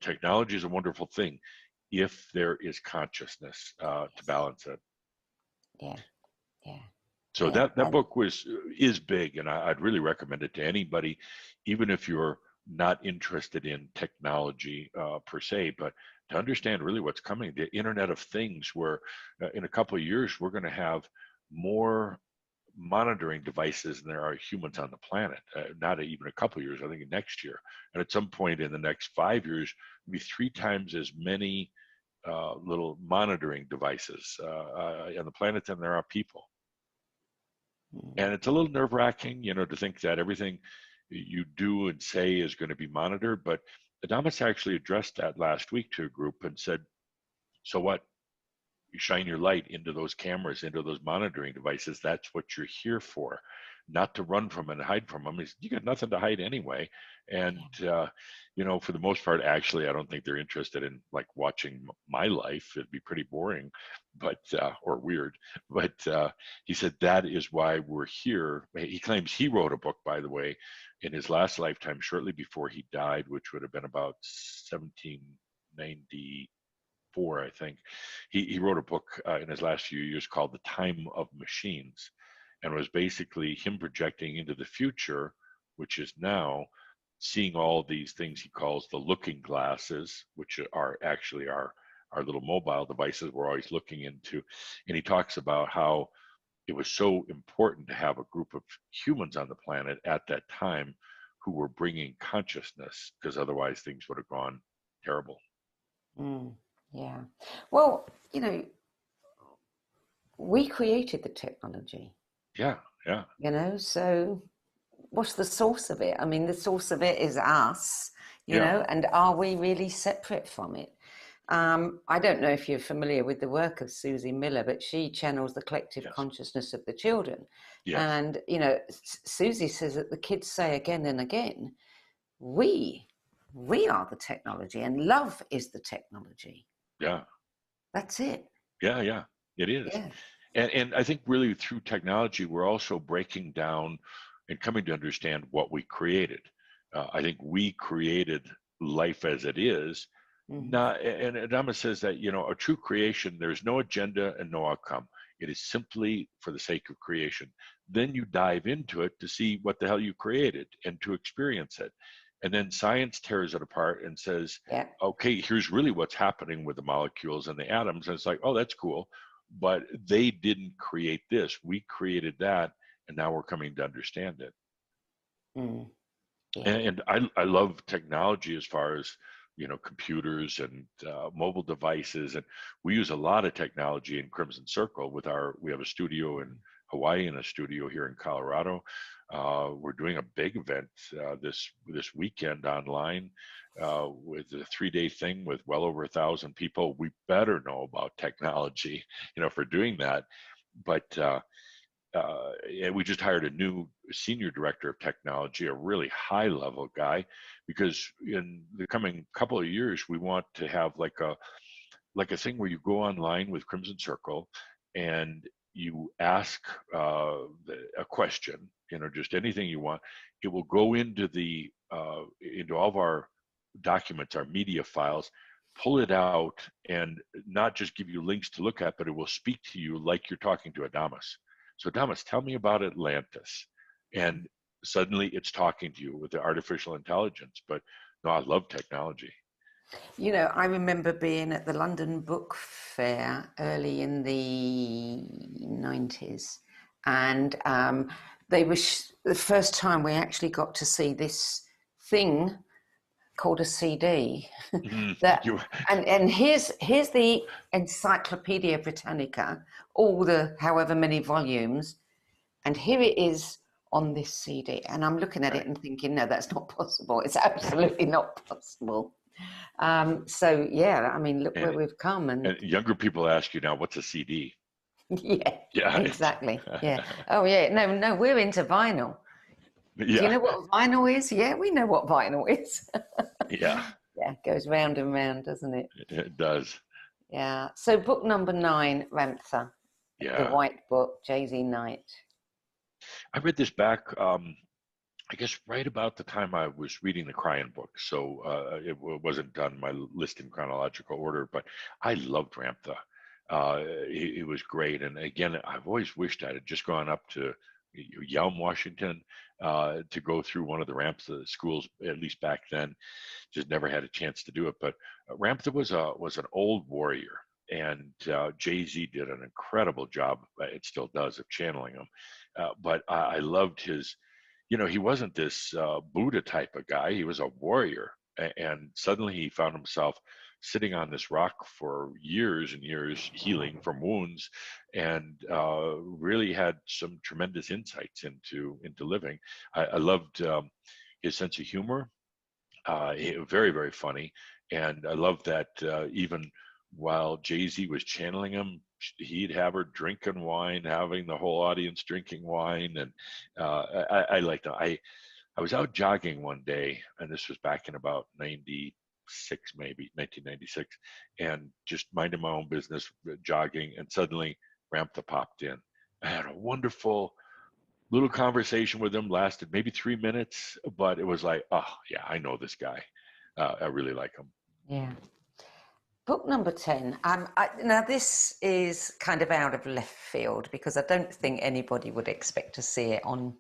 Technology is a wonderful thing if there is consciousness to balance it. Yeah, yeah. So that book is big, and I'd really recommend it to anybody, even if you're not interested in technology per se, but to understand really what's coming, the Internet of Things, where in a couple of years we're going to have more monitoring devices than there are humans on the planet. Not even a couple of years, I think next year, and at some point in the next 5 years, maybe 3 times as many little monitoring devices on the planet than there are people. And it's a little nerve-wracking, to think that everything you do and say is going to be monitored. But Adamus actually addressed that last week to a group and said, so what? You shine your light into those cameras, into those monitoring devices. That's what you're here for, not to run from and hide from them. You got nothing to hide anyway. And, for the most part, actually, I don't think they're interested in like watching my life. It'd be pretty boring, or weird. But he said that is why we're here. He claims he wrote a book, by the way, in his last lifetime, shortly before he died, which would have been about 1794, I think. He wrote a book in his last few years called The Time of Machines, and was basically him projecting into the future, which is now, seeing all these things he calls the looking glasses, which are actually our little mobile devices we're always looking into. And he talks about how it was so important to have a group of humans on the planet at that time who were bringing consciousness, because otherwise things would have gone terrible. Yeah. Well, we created the technology. Yeah. So what's the source of it? I mean, the source of it is us, and are we really separate from it? I don't know if you're familiar with the work of Susie Miller, but she channels the collective consciousness of the children. Yes. And, Susie says that the kids say again and again, we are the technology, and love is the technology. Yeah. That's it. Yeah, it is. Yeah. And I think really through technology, we're also breaking down and coming to understand what we created. I think we created life as it is. Not, and Adamus says that, a true creation, there's no agenda and no outcome. It is simply for the sake of creation. Then you dive into it to see what the hell you created and to experience it. And then science tears it apart and says, okay, here's really what's happening with the molecules and the atoms. And it's like, oh, that's cool. But they didn't create this. We created that. And now we're coming to understand it. And I love technology as far as, computers and mobile devices. And we use a lot of technology in Crimson Circle we have a studio in Hawaii and a studio here in Colorado. We're doing a big event this weekend online with a 3-day thing with well over 1,000 people. We better know about technology, for doing that. But we just hired a new senior director of technology, a really high level guy, because in the coming couple of years, we want to have like a thing where you go online with Crimson Circle and you ask a question, just anything you want. It will go into into all of our documents, our media files, pull it out, and not just give you links to look at, but it will speak to you like you're talking to Adamus. So Adamus, tell me about Atlantis. And suddenly it's talking to you with the artificial intelligence. But no, I love technology. I remember being at the London Book Fair early in the 90s, and they were the first time we actually got to see this thing called a CD. And here's the Encyclopedia Britannica, all the however many volumes, and here it is on this CD. And I'm looking at it and thinking, no, that's not possible. It's absolutely not possible. So yeah, I mean, look where we've come. And younger people ask you now, what's a CD? Yeah, exactly. Yeah. Oh yeah. No, we're into vinyl. Yeah. Do you know what vinyl is? Yeah, we know what vinyl is. Yeah. Yeah, it goes round and round, doesn't it? It does. Yeah. So book number 9, Ramtha. Yeah. The White Book, J.Z. Knight. I read this back, I guess right about the time I was reading the Kryon book. So it wasn't done my list in chronological order, but I loved Ramtha. It was great. And again, I've always wished I had just gone up to Yelm, Washington, to go through one of the Ramtha schools, at least back then. Just never had a chance to do it. But Ramtha was an old warrior, and Jay-Z did an incredible job. It still does, of channeling him. But I loved his. He wasn't this Buddha type of guy. He was a warrior, and suddenly he found himself sitting on this rock for years and years, healing from wounds, and really had some tremendous insights into living. I loved his sense of humor. Very, very funny, and I loved that even while Jay-Z was channeling him, he'd have her drinking wine, having the whole audience drinking wine, and I liked that. I was out jogging one day, and this was back in about 96, maybe 1996, and just minding my own business, jogging, and suddenly Ramtha popped in. I had a wonderful little conversation with him, lasted maybe 3 minutes, but it was like, oh yeah, I know this guy. I really like him. Yeah. Book number 10. Now this is kind of out of left field because I don't think anybody would expect to see it on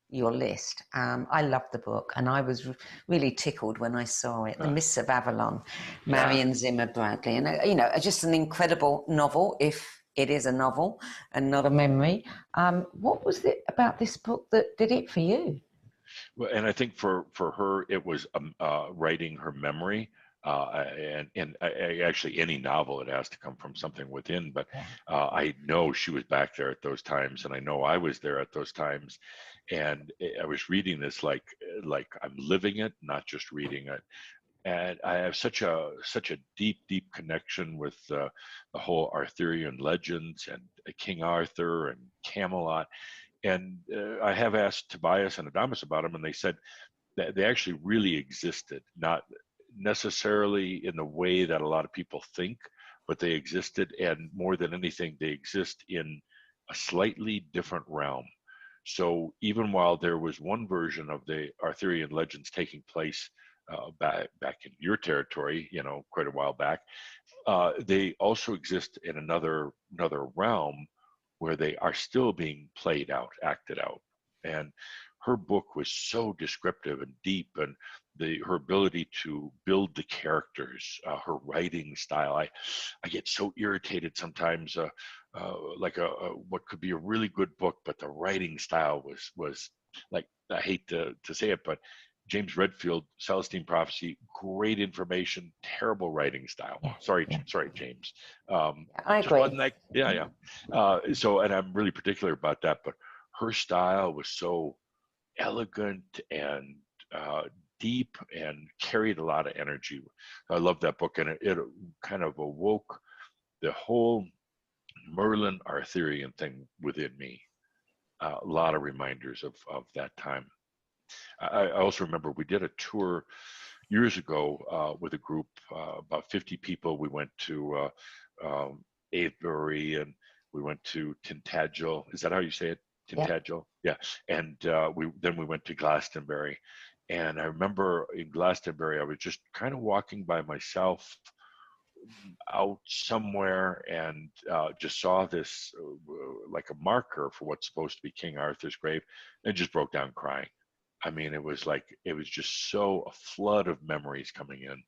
your list. I love the book, and I was really tickled when I saw it. The Mists of Avalon, Marion Zimmer Bradley, and just an incredible novel. If it is a novel and not a memory, what was it about this book that did it for you? Well, and I think for her, it was writing her memory. And actually, any novel, it has to come from something within. But I know she was back there at those times, and I know I was there at those times. And I was reading this like I'm living it, not just reading it. And I have such a deep connection with the whole Arthurian legends and King Arthur and Camelot. And I have asked Tobias and Adamus about them, and they said that they actually really existed, not necessarily in the way that a lot of people think, but they existed, and more than anything, they exist in a slightly different realm. So even while there was one version of the Arthurian legends taking place back in your territory, quite a while back, they also exist in another realm where they are still being played out, acted out. And her book was so descriptive and deep, and her ability to build the characters, her writing style. I get so irritated sometimes, like what could be a really good book, but the writing style was like, I hate to say it, but James Redfield, Celestine Prophecy, great information, terrible writing style. Sorry, James. I agree. Wasn't that, so, and I'm really particular about that, but her style was so elegant and deep and carried a lot of energy. I love that book, and it kind of awoke the whole Merlin Arthurian thing within me. A lot of reminders of that time. I also remember we did a tour years ago with a group, about 50 people. We went to Avebury and we went to Tintagel. Is that how you say it? Tintagel? Yeah. And we went to Glastonbury. And I remember in Glastonbury, I was just kind of walking by myself out somewhere and just saw this like a marker for what's supposed to be King Arthur's grave, and just broke down crying. I mean, it was just so a flood of memories coming in.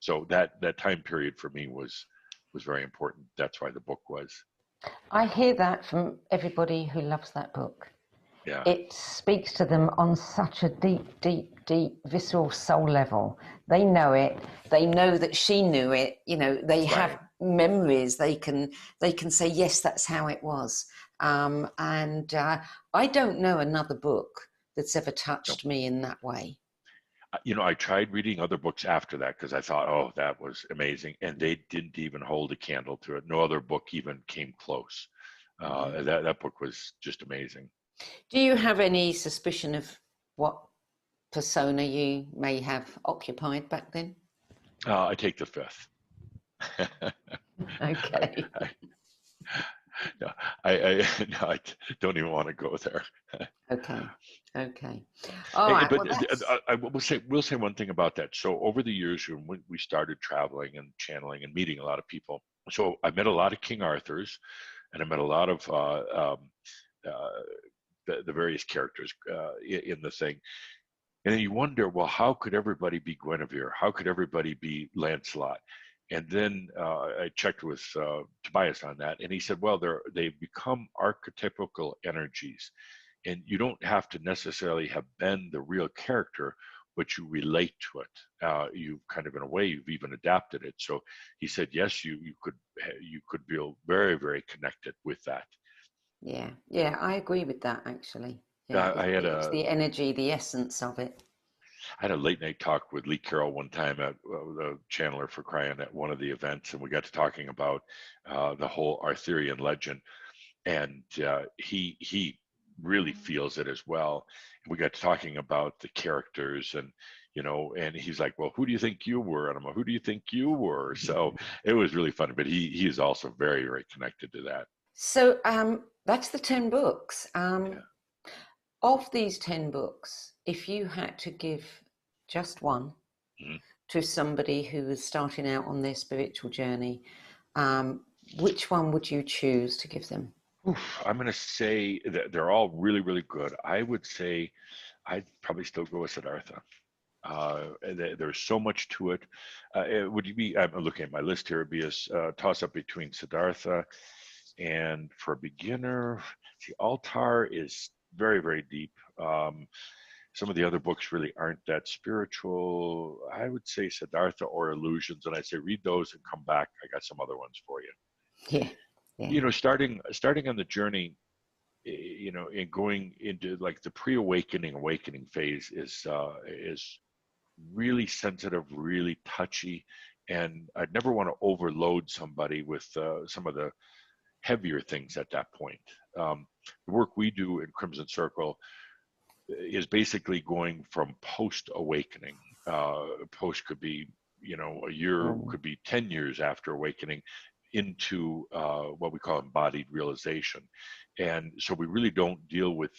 So that time period for me was very important. That's why the book was. I hear that from everybody who loves that book. Yeah. It speaks to them on such a deep, visceral soul level. They know it. They know that she knew it. You know, they have memories. They can say, yes, that's how it was. And I don't know another book that's ever touched me in that way. You know, I tried reading other books after that because I thought, oh, that was amazing. And they didn't even hold a candle to it. No other book even came close. That book was just amazing. Do you have any suspicion of what persona you may have occupied back then? I take the fifth. Okay. I don't even want to go there. Okay. All right. But we'll say one thing about that. So over the years, when we started traveling and channeling and meeting a lot of people, so I met a lot of King Arthurs, and I met a lot of the various characters in the thing. And then you wonder, well, how could everybody be Guinevere? How could everybody be Lancelot? And then I checked with Tobias on that, and he said, well, they've become archetypical energies, and you don't have to necessarily have been the real character, but you relate to it. You kind of, in a way, you've even adapted it. So he said, yes, you could feel very, very connected with that. Yeah, I agree with that, actually. Yeah, it's the energy, the essence of it. I had a late night talk with Lee Carroll one time at the channeler for Kryon at one of the events, and we got to talking about the whole Arthurian legend, and he really feels it as well. And we got to talking about the characters, and and he's like, well, who do you think you were? And I'm like, who do you think you were? So it was really funny, but he is also very, very connected to that. So that's the 10 books. Of these 10 books, if you had to give just one to somebody who is starting out on their spiritual journey, which one would you choose to give them? I'm going to say that they're all really, really good. I would say I'd probably still go with Siddhartha. There's so much to it. I'm looking at my list here, it'd be a toss-up between Siddhartha and, for a beginner, the Altar is very, very deep. Some of the other books really aren't that spiritual. I would say Siddhartha or Illusions, and I say read those and come back. I got some other ones for you. Yeah. Starting on the journey, and going into like the awakening phase is really sensitive, really touchy, and I'd never want to overload somebody with some of the heavier things at that point. The work we do in Crimson Circle is basically going from post-awakening. Post could be, a year, could be 10 years after awakening, into what we call embodied realization. And so we really don't deal with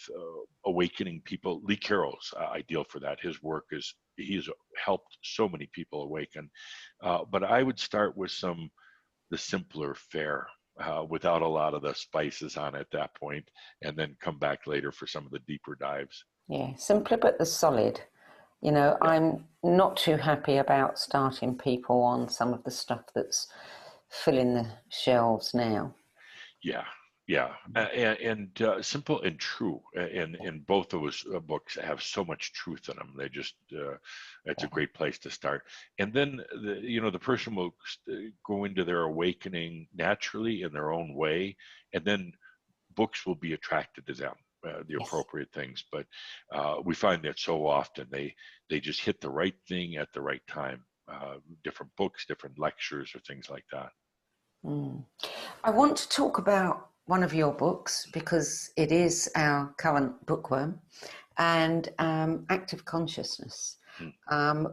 awakening people. Lee Carroll's ideal for that. His work he's helped so many people awaken. But I would start with the simpler fare. Without a lot of the spices on at that point, and then come back later for some of the deeper dives. Yeah, simpler but the solid. I'm not too happy about starting people on some of the stuff that's filling the shelves now. Yeah, and simple and true. And both of those books have so much truth in them. They just, it's a great place to start. And then, the person will go into their awakening naturally in their own way. And then books will be attracted to them, the appropriate things. But we find that so often they just hit the right thing at the right time. Different books, different lectures, or things like that. I want to talk about one of your books because it is our current bookworm, and active consciousness,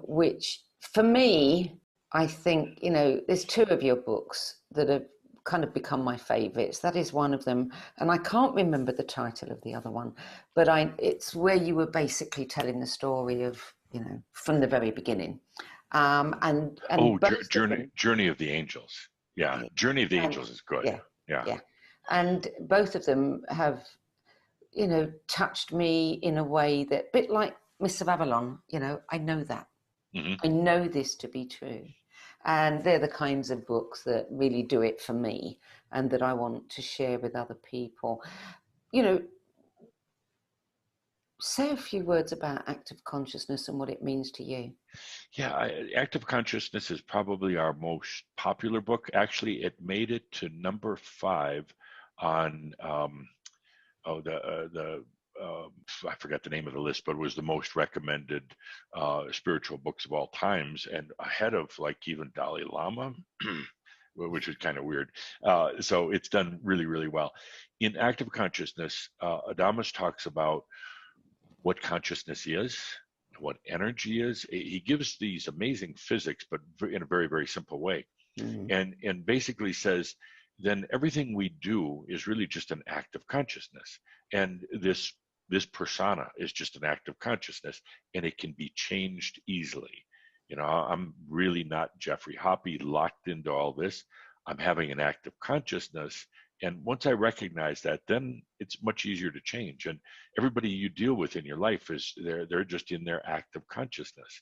which for me, I think, you know, there's two of your books that have kind of become my favorites. That is one of them. And I can't remember the title of the other one, but it's where you were basically telling the story of, you know, from the very beginning. And Journey of the Angels. Yeah. Journey of the Angels is good. Yeah. And both of them have, you know, touched me in a way that, a bit like Mists of Avalon, you know, I know that. I know this to be true. And they're the kinds of books that really do it for me and that I want to share with other people. You know, say a few words about active consciousness and what it means to you. Yeah, Active Consciousness is probably our most popular book. Actually, it made it to number 5 on I forgot the name of the list, but it was the most recommended spiritual books of all times, and ahead of like even Dalai Lama, which is kind of weird. So it's done really, really well. In Active Consciousness, Adamus talks about what consciousness is, what energy is. He gives these amazing physics, but in a very, very simple way, and basically says, then everything we do is really just an act of consciousness. And this persona is just an act of consciousness, and it can be changed easily. You know, I'm really not Geoffrey Hoppe locked into all this. I'm having an act of consciousness. And once I recognize that, then it's much easier to change. And everybody you deal with in your life is they're just in their act of consciousness.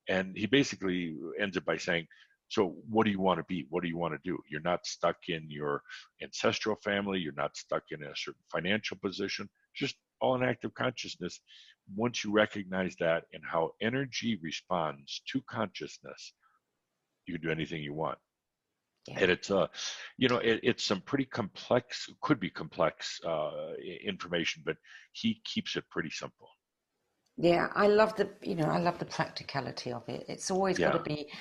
And he basically ends it by saying, so what do you want to be? What do you want to do? You're not stuck in your ancestral family. You're not stuck in a certain financial position. Just all an active consciousness. Once you recognize that and how energy responds to consciousness, you can do anything you want. Yeah. And it's it's some pretty complex, could be complex information, but he keeps it pretty simple. Yeah, I love the practicality of it. It's always got to be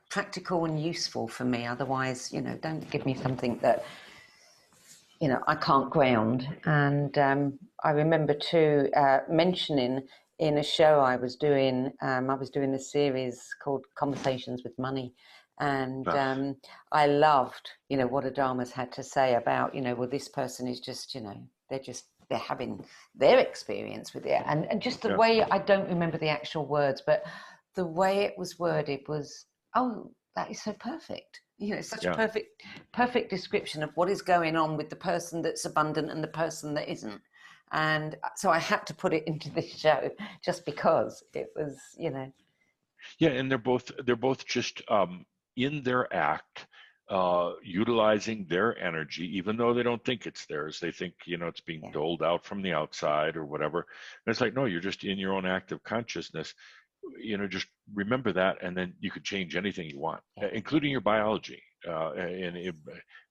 practical and useful for me. Otherwise, you know, don't give me something that, you know, I can't ground. And I remember too mentioning in a show I was doing a series called Conversations with Money. And I loved, you know, what Adamus had to say about, you know, well, this person is just, you know, they're having their experience with it. And just the way, I don't remember the actual words, but the way it was worded was, oh, that is so perfect. You know, such a perfect description of what is going on with the person that's abundant and the person that isn't. And so I had to put it into this show just because it was, you know. Yeah, and they're both just in their act, utilizing their energy, even though they don't think it's theirs. They think, you know, it's being doled out from the outside or whatever. And it's like, no, you're just in your own active consciousness. You know, just remember that, and then you could change anything you want, including your biology, and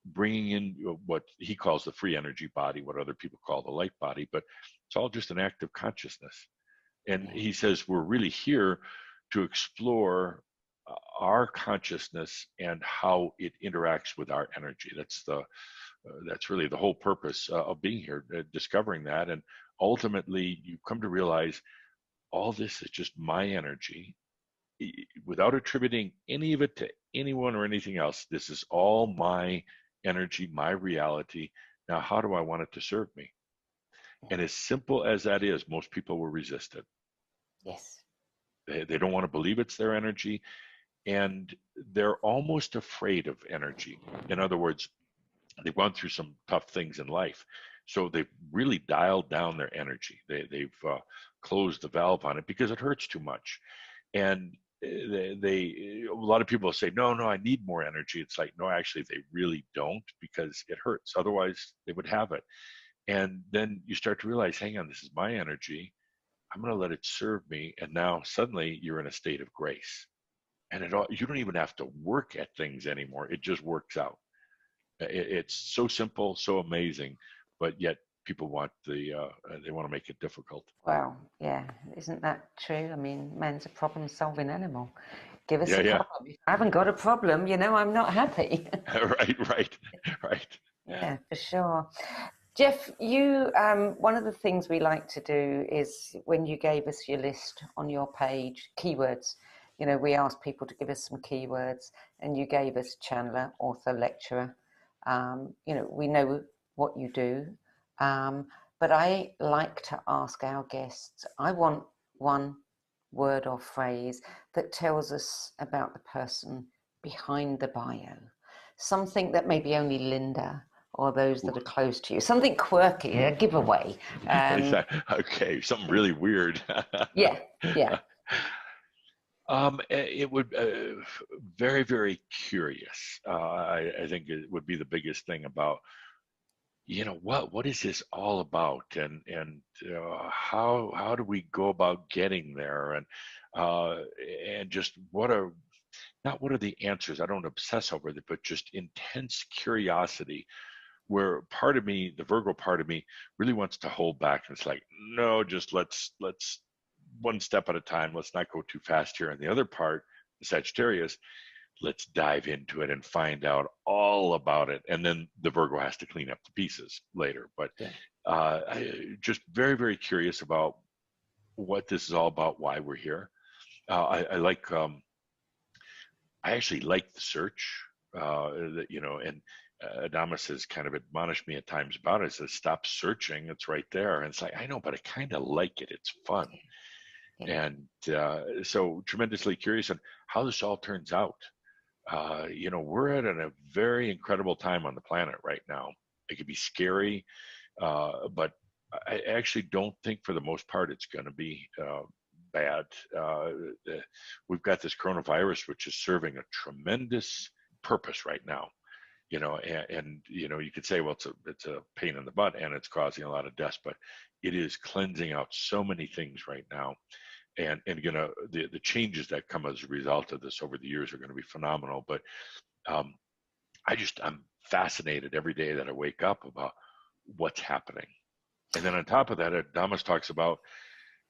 bringing in what he calls the free energy body, what other people call the light body, but it's all just an active consciousness. And he says we're really here to explore our consciousness and how it interacts with our energy. That's really the whole purpose of being here, discovering that. And ultimately, you come to realize all this is just my energy, without attributing any of it to anyone or anything else. This is all my energy, my reality. Now, how do I want it to serve me? And as simple as that is, most people will resist it. Yes. They don't want to believe it's their energy. And they're almost afraid of energy. In other words, they've gone through some tough things in life. So they've really dialed down their energy. They've closed the valve on it because it hurts too much. And a lot of people will say, no, I need more energy. It's like, no, actually, they really don't, because it hurts. Otherwise, they would have it. And then you start to realize, hang on, this is my energy. I'm going to let it serve me. And now suddenly you're in a state of grace. And you don't even have to work at things anymore. It just works out. It's so simple, so amazing, but yet people they want to make it difficult. Well, yeah, isn't that true? I mean, man's a problem-solving animal. Give us a problem. If I haven't got a problem, you know, I'm not happy. Right. Yeah, for sure. Geoff, you one of the things we like to do is when you gave us your list on your page, keywords. You know, we asked people to give us some keywords, and you gave us channeler, author, lecturer. You know, we know what you do, but I like to ask our guests. I want one word or phrase that tells us about the person behind the bio, something that maybe only Linda or those that are close to you, something quirky, a giveaway. Okay, something really weird. Yeah. It would very, very curious. I think it would be the biggest thing about, you know, what is this all about, and how do we go about getting there, and just what are the answers? I don't obsess over it, but just intense curiosity, where part of me, the Virgo part of me, really wants to hold back, and it's like, no, just let's one step at a time. Let's not go too fast here. And the other part, the Sagittarius, let's dive into it and find out all about it. And then the Virgo has to clean up the pieces later. But just very, very curious about what this is all about, why we're here. I actually like the search, you know, and Adamus has kind of admonished me at times about it. He says, stop searching. It's right there. And it's like, I know, but I kind of like it. It's fun. And so tremendously curious on how this all turns out. You know, we're at a very incredible time on the planet right now. It could be scary, but I actually don't think for the most part it's going to be bad. We've got this coronavirus, which is serving a tremendous purpose right now. You know, and you know, you could say, well, it's a pain in the butt and it's causing a lot of deaths, but it is cleansing out so many things right now. And the changes that come as a result of this over the years are going to be phenomenal. But I'm fascinated every day that I wake up about what's happening. And then on top of that, Adamus talks about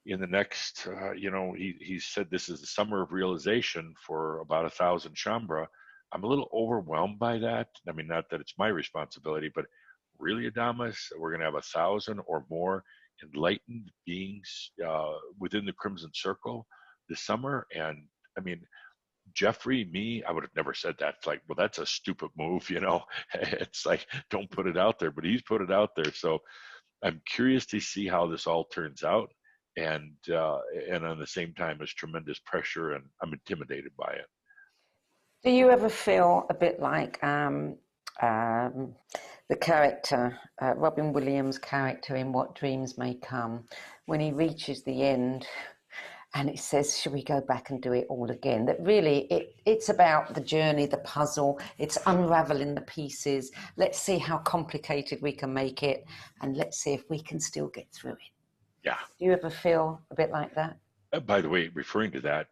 in the next, you know, he said this is the summer of realization for about 1,000 Shambra. I'm a little overwhelmed by that. I mean, not that it's my responsibility, but really, Adamus, we're going to have 1,000 or more enlightened beings within the Crimson Circle this summer. And I mean, Jeffrey, me, I would have never said that. It's like, well, that's a stupid move, you know. It's like, don't put it out there, but he's put it out there. So I'm curious to see how this all turns out. And on the same time, there's tremendous pressure, and I'm intimidated by it. Do you ever feel a bit like the character, Robin Williams' character in What Dreams May Come, when he reaches the end and it says, should we go back and do it all again? That really, it's about the journey, the puzzle, it's unraveling the pieces. Let's see how complicated we can make it, and let's see if we can still get through it. Yeah. Do you ever feel a bit like that? By the way, referring to that,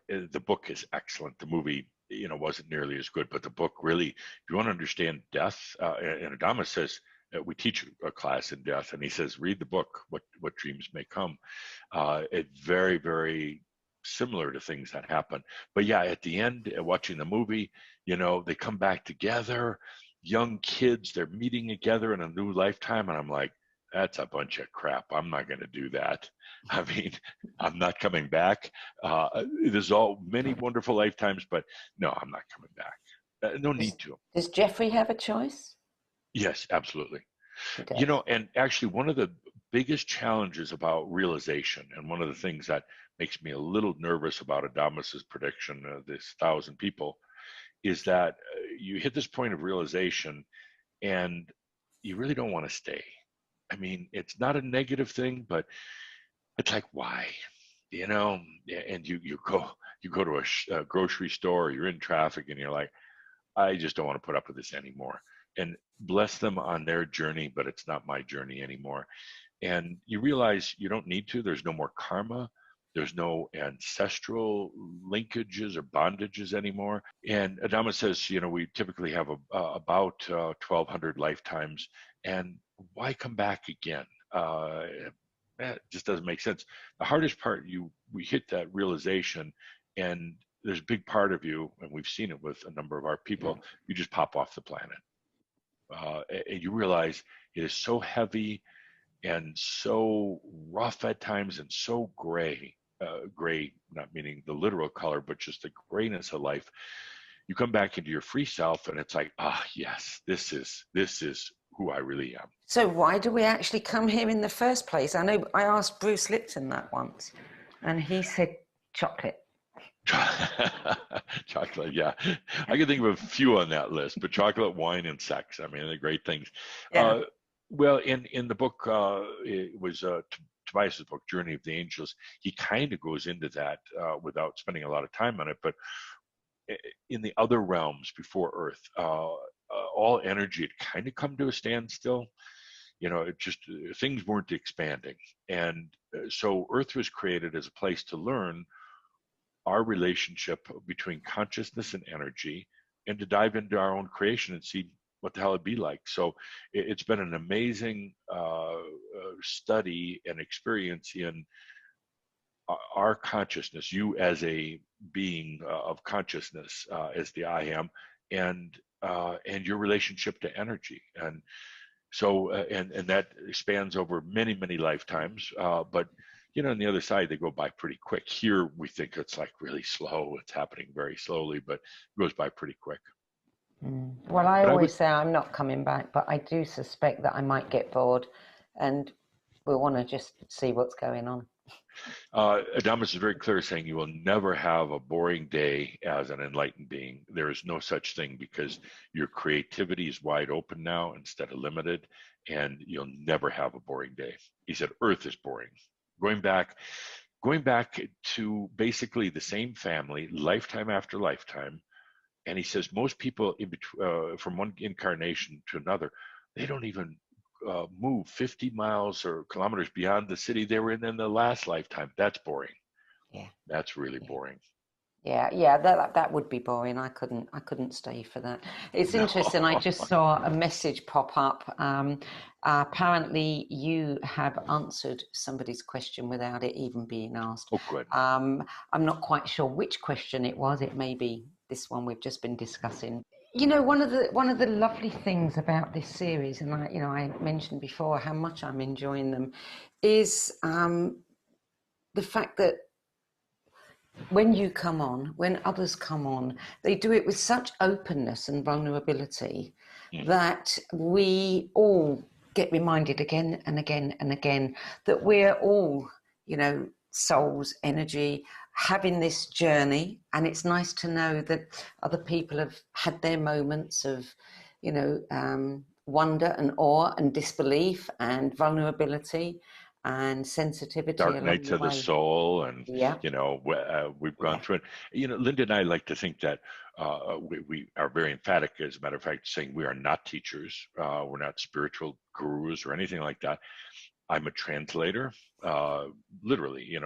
the book is excellent. The movie, you know, wasn't nearly as good, but the book really, if you want to understand death, and Adamus says, we teach a class in death, and he says, read the book, What Dreams May Come. It's very, very similar to things that happen. But yeah, at the end, watching the movie, you know, they come back together, young kids, they're meeting together in a new lifetime, and I'm like, that's a bunch of crap. I'm not going to do that. I mean, I'm not coming back. There's all many wonderful lifetimes, but no, I'm not coming back. No need to. Does Jeffrey have a choice? Yes, absolutely. You know, and actually one of the biggest challenges about realization, and one of the things that makes me a little nervous about Adamus's prediction of this 1,000 people, is that you hit this point of realization and you really don't want to stay. I mean, it's not a negative thing, but it's like, why? You know, and you go to a grocery store, you're in traffic, and you're like, I just don't want to put up with this anymore. And bless them on their journey, but it's not my journey anymore. And you realize you don't need to. There's no more karma. There's no ancestral linkages or bondages anymore. And Adamus says, you know, we typically have about 1,200 lifetimes, and why come back again? That just doesn't make sense. The hardest part, we hit that realization, and there's a big part of you, and we've seen it with a number of our people, you just pop off the planet. and you realize it is so heavy and so rough at times and so gray, gray, not meaning the literal color, but just the grayness of life. You come back into your free self and it's like, yes, this is who I really am. So why do we actually come here in the first place? I know I asked Bruce Lipton that once and he said chocolate. Chocolate, yeah. I can think of a few on that list, but chocolate, wine, and sex. I mean, they're great things. Yeah. Well, in the book, it was Tobias's book, Journey of the Angels. He kind of goes into that without spending a lot of time on it. But in the other realms before Earth, all energy had kind of come to a standstill. It just things weren't expanding, and so Earth was created as a place to learn our relationship between consciousness and energy, and to dive into our own creation and see what the hell it'd be like. So it's been an amazing study and experience in our consciousness, you as a being of consciousness, as the I am, and your relationship to energy. And so, and that spans over many, many lifetimes, but on the other side, they go by pretty quick. Here, we think it's like really slow. It's happening very slowly, but it goes by pretty quick. Well, I always say I'm not coming back, but I do suspect that I might get bored and we'll want to just see what's going on. Adamus is very clear, saying you will never have a boring day as an enlightened being. There is no such thing, because your creativity is wide open now instead of limited, and you'll never have a boring day. He said Earth is boring. Going back to basically the same family, lifetime after lifetime. And he says most people in between, from one incarnation to another, they don't even move 50 miles or kilometers beyond the city they were in the last lifetime. That's boring. Yeah, that's really boring. Yeah, that would be boring. I couldn't stay for that. It's interesting. I just saw a message pop up. Apparently, you have answered somebody's question without it even being asked. Oh, good. I'm not quite sure which question it was. It may be this one we've just been discussing. One of the lovely things about this series, and I mentioned before how much I'm enjoying them, is the fact that when you come on, when others come on, they do it with such openness and vulnerability that we all get reminded again and again and again that we're all, souls, energy, having this journey. And it's nice to know that other people have had their moments of, wonder and awe and disbelief and vulnerability and sensitivity. Dark nights of the soul, and we've gone through it. Linda and I like to think that we are very emphatic, as a matter of fact, saying we are not teachers, we're not spiritual gurus or anything like that. I'm a translator, literally,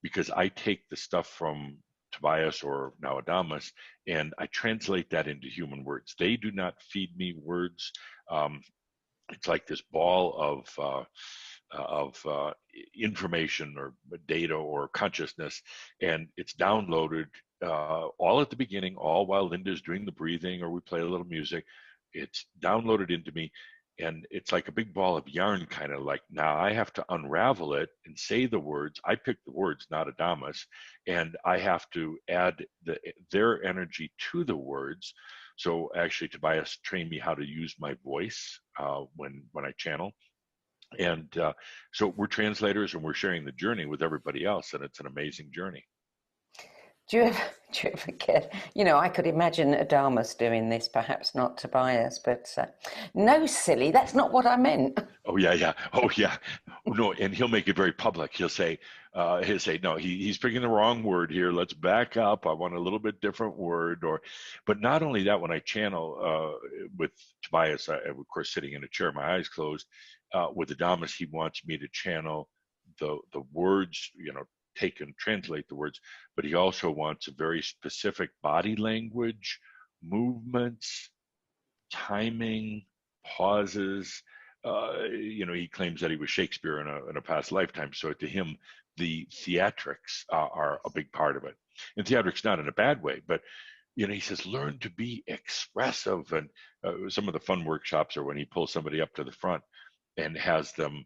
because I take the stuff from Tobias or now Adamus, and I translate that into human words. They do not feed me words. It's like this ball of information or data or consciousness, and it's downloaded all at the beginning, all while Linda's doing the breathing or we play a little music. It's downloaded into me, and it's like a big ball of yarn, kind of like, now I have to unravel it and say the words. I pick the words, not Adamus, and I have to add their energy to the words. So actually, Tobias trained me how to use my voice when I channel. And so we're translators, and we're sharing the journey with everybody else, and it's an amazing journey. Do you ever get, I could imagine Adamus doing this, perhaps not Tobias, but no, silly, that's not what I meant. Oh, yeah. Oh, yeah. No, and he'll make it very public. He'll say, no, he's picking the wrong word here. Let's back up. I want a little bit different word. But not only that, when I channel with Tobias, I, of course, sitting in a chair, my eyes closed, with Adamus, he wants me to channel the words, take and translate the words, but he also wants a very specific body language, movements, timing, pauses. He claims that he was Shakespeare in a past lifetime. So to him, the theatrics are a big part of it. And theatrics not in a bad way, but he says, learn to be expressive. And some of the fun workshops are when he pulls somebody up to the front and has them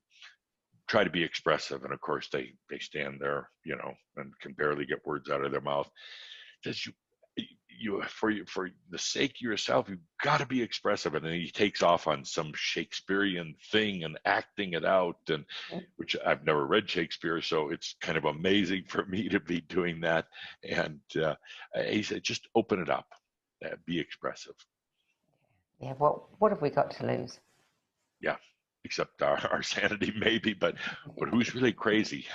try to be expressive. And of course they stand there, and can barely get words out of their mouth. Says you for the sake of yourself, you've got to be expressive. And then he takes off on some Shakespearean thing and acting it out, and which I've never read Shakespeare, so it's kind of amazing for me to be doing that. And he said, just open it up, be expressive. Yeah, what have we got to lose? Yeah, except our sanity maybe, but who's really crazy?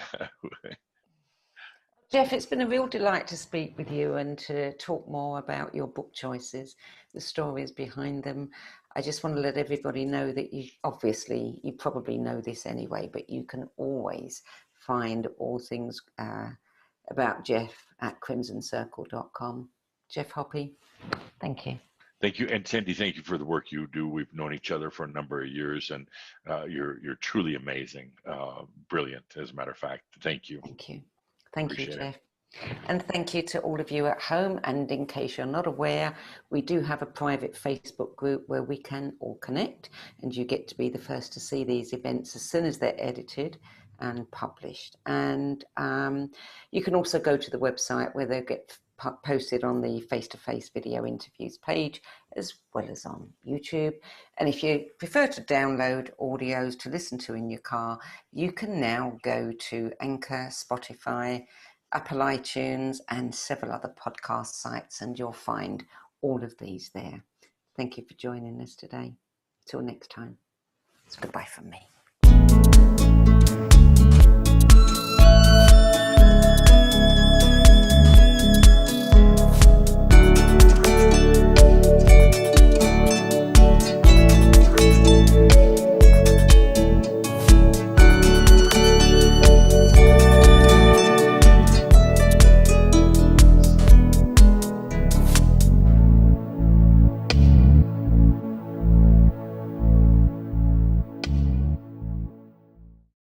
Geoff, it's been a real delight to speak with you and to talk more about your book choices, the stories behind them. I just want to let everybody know that you probably know this anyway, but you can always find all things about Geoff at crimsoncircle.com. Geoff Hoppe, thank you. Thank you. And Sandie, thank you for the work you do. We've known each other for a number of years, and you're truly amazing, brilliant, as a matter of fact. Thank you. Thank you. Thank Appreciate you, Geoff. And thank you to all of you at home. And in case you're not aware, we do have a private Facebook group where we can all connect, and you get to be the first to see these events as soon as they're edited and published. And you can also go to the website where they get posted on the face-to-face video interviews page, as well as on YouTube. And if you prefer to download audios to listen to in your car, you can now go to Anchor, Spotify, Apple iTunes, and several other podcast sites, and you'll find all of these there. Thank you for joining us today. Till next time, it's goodbye from me.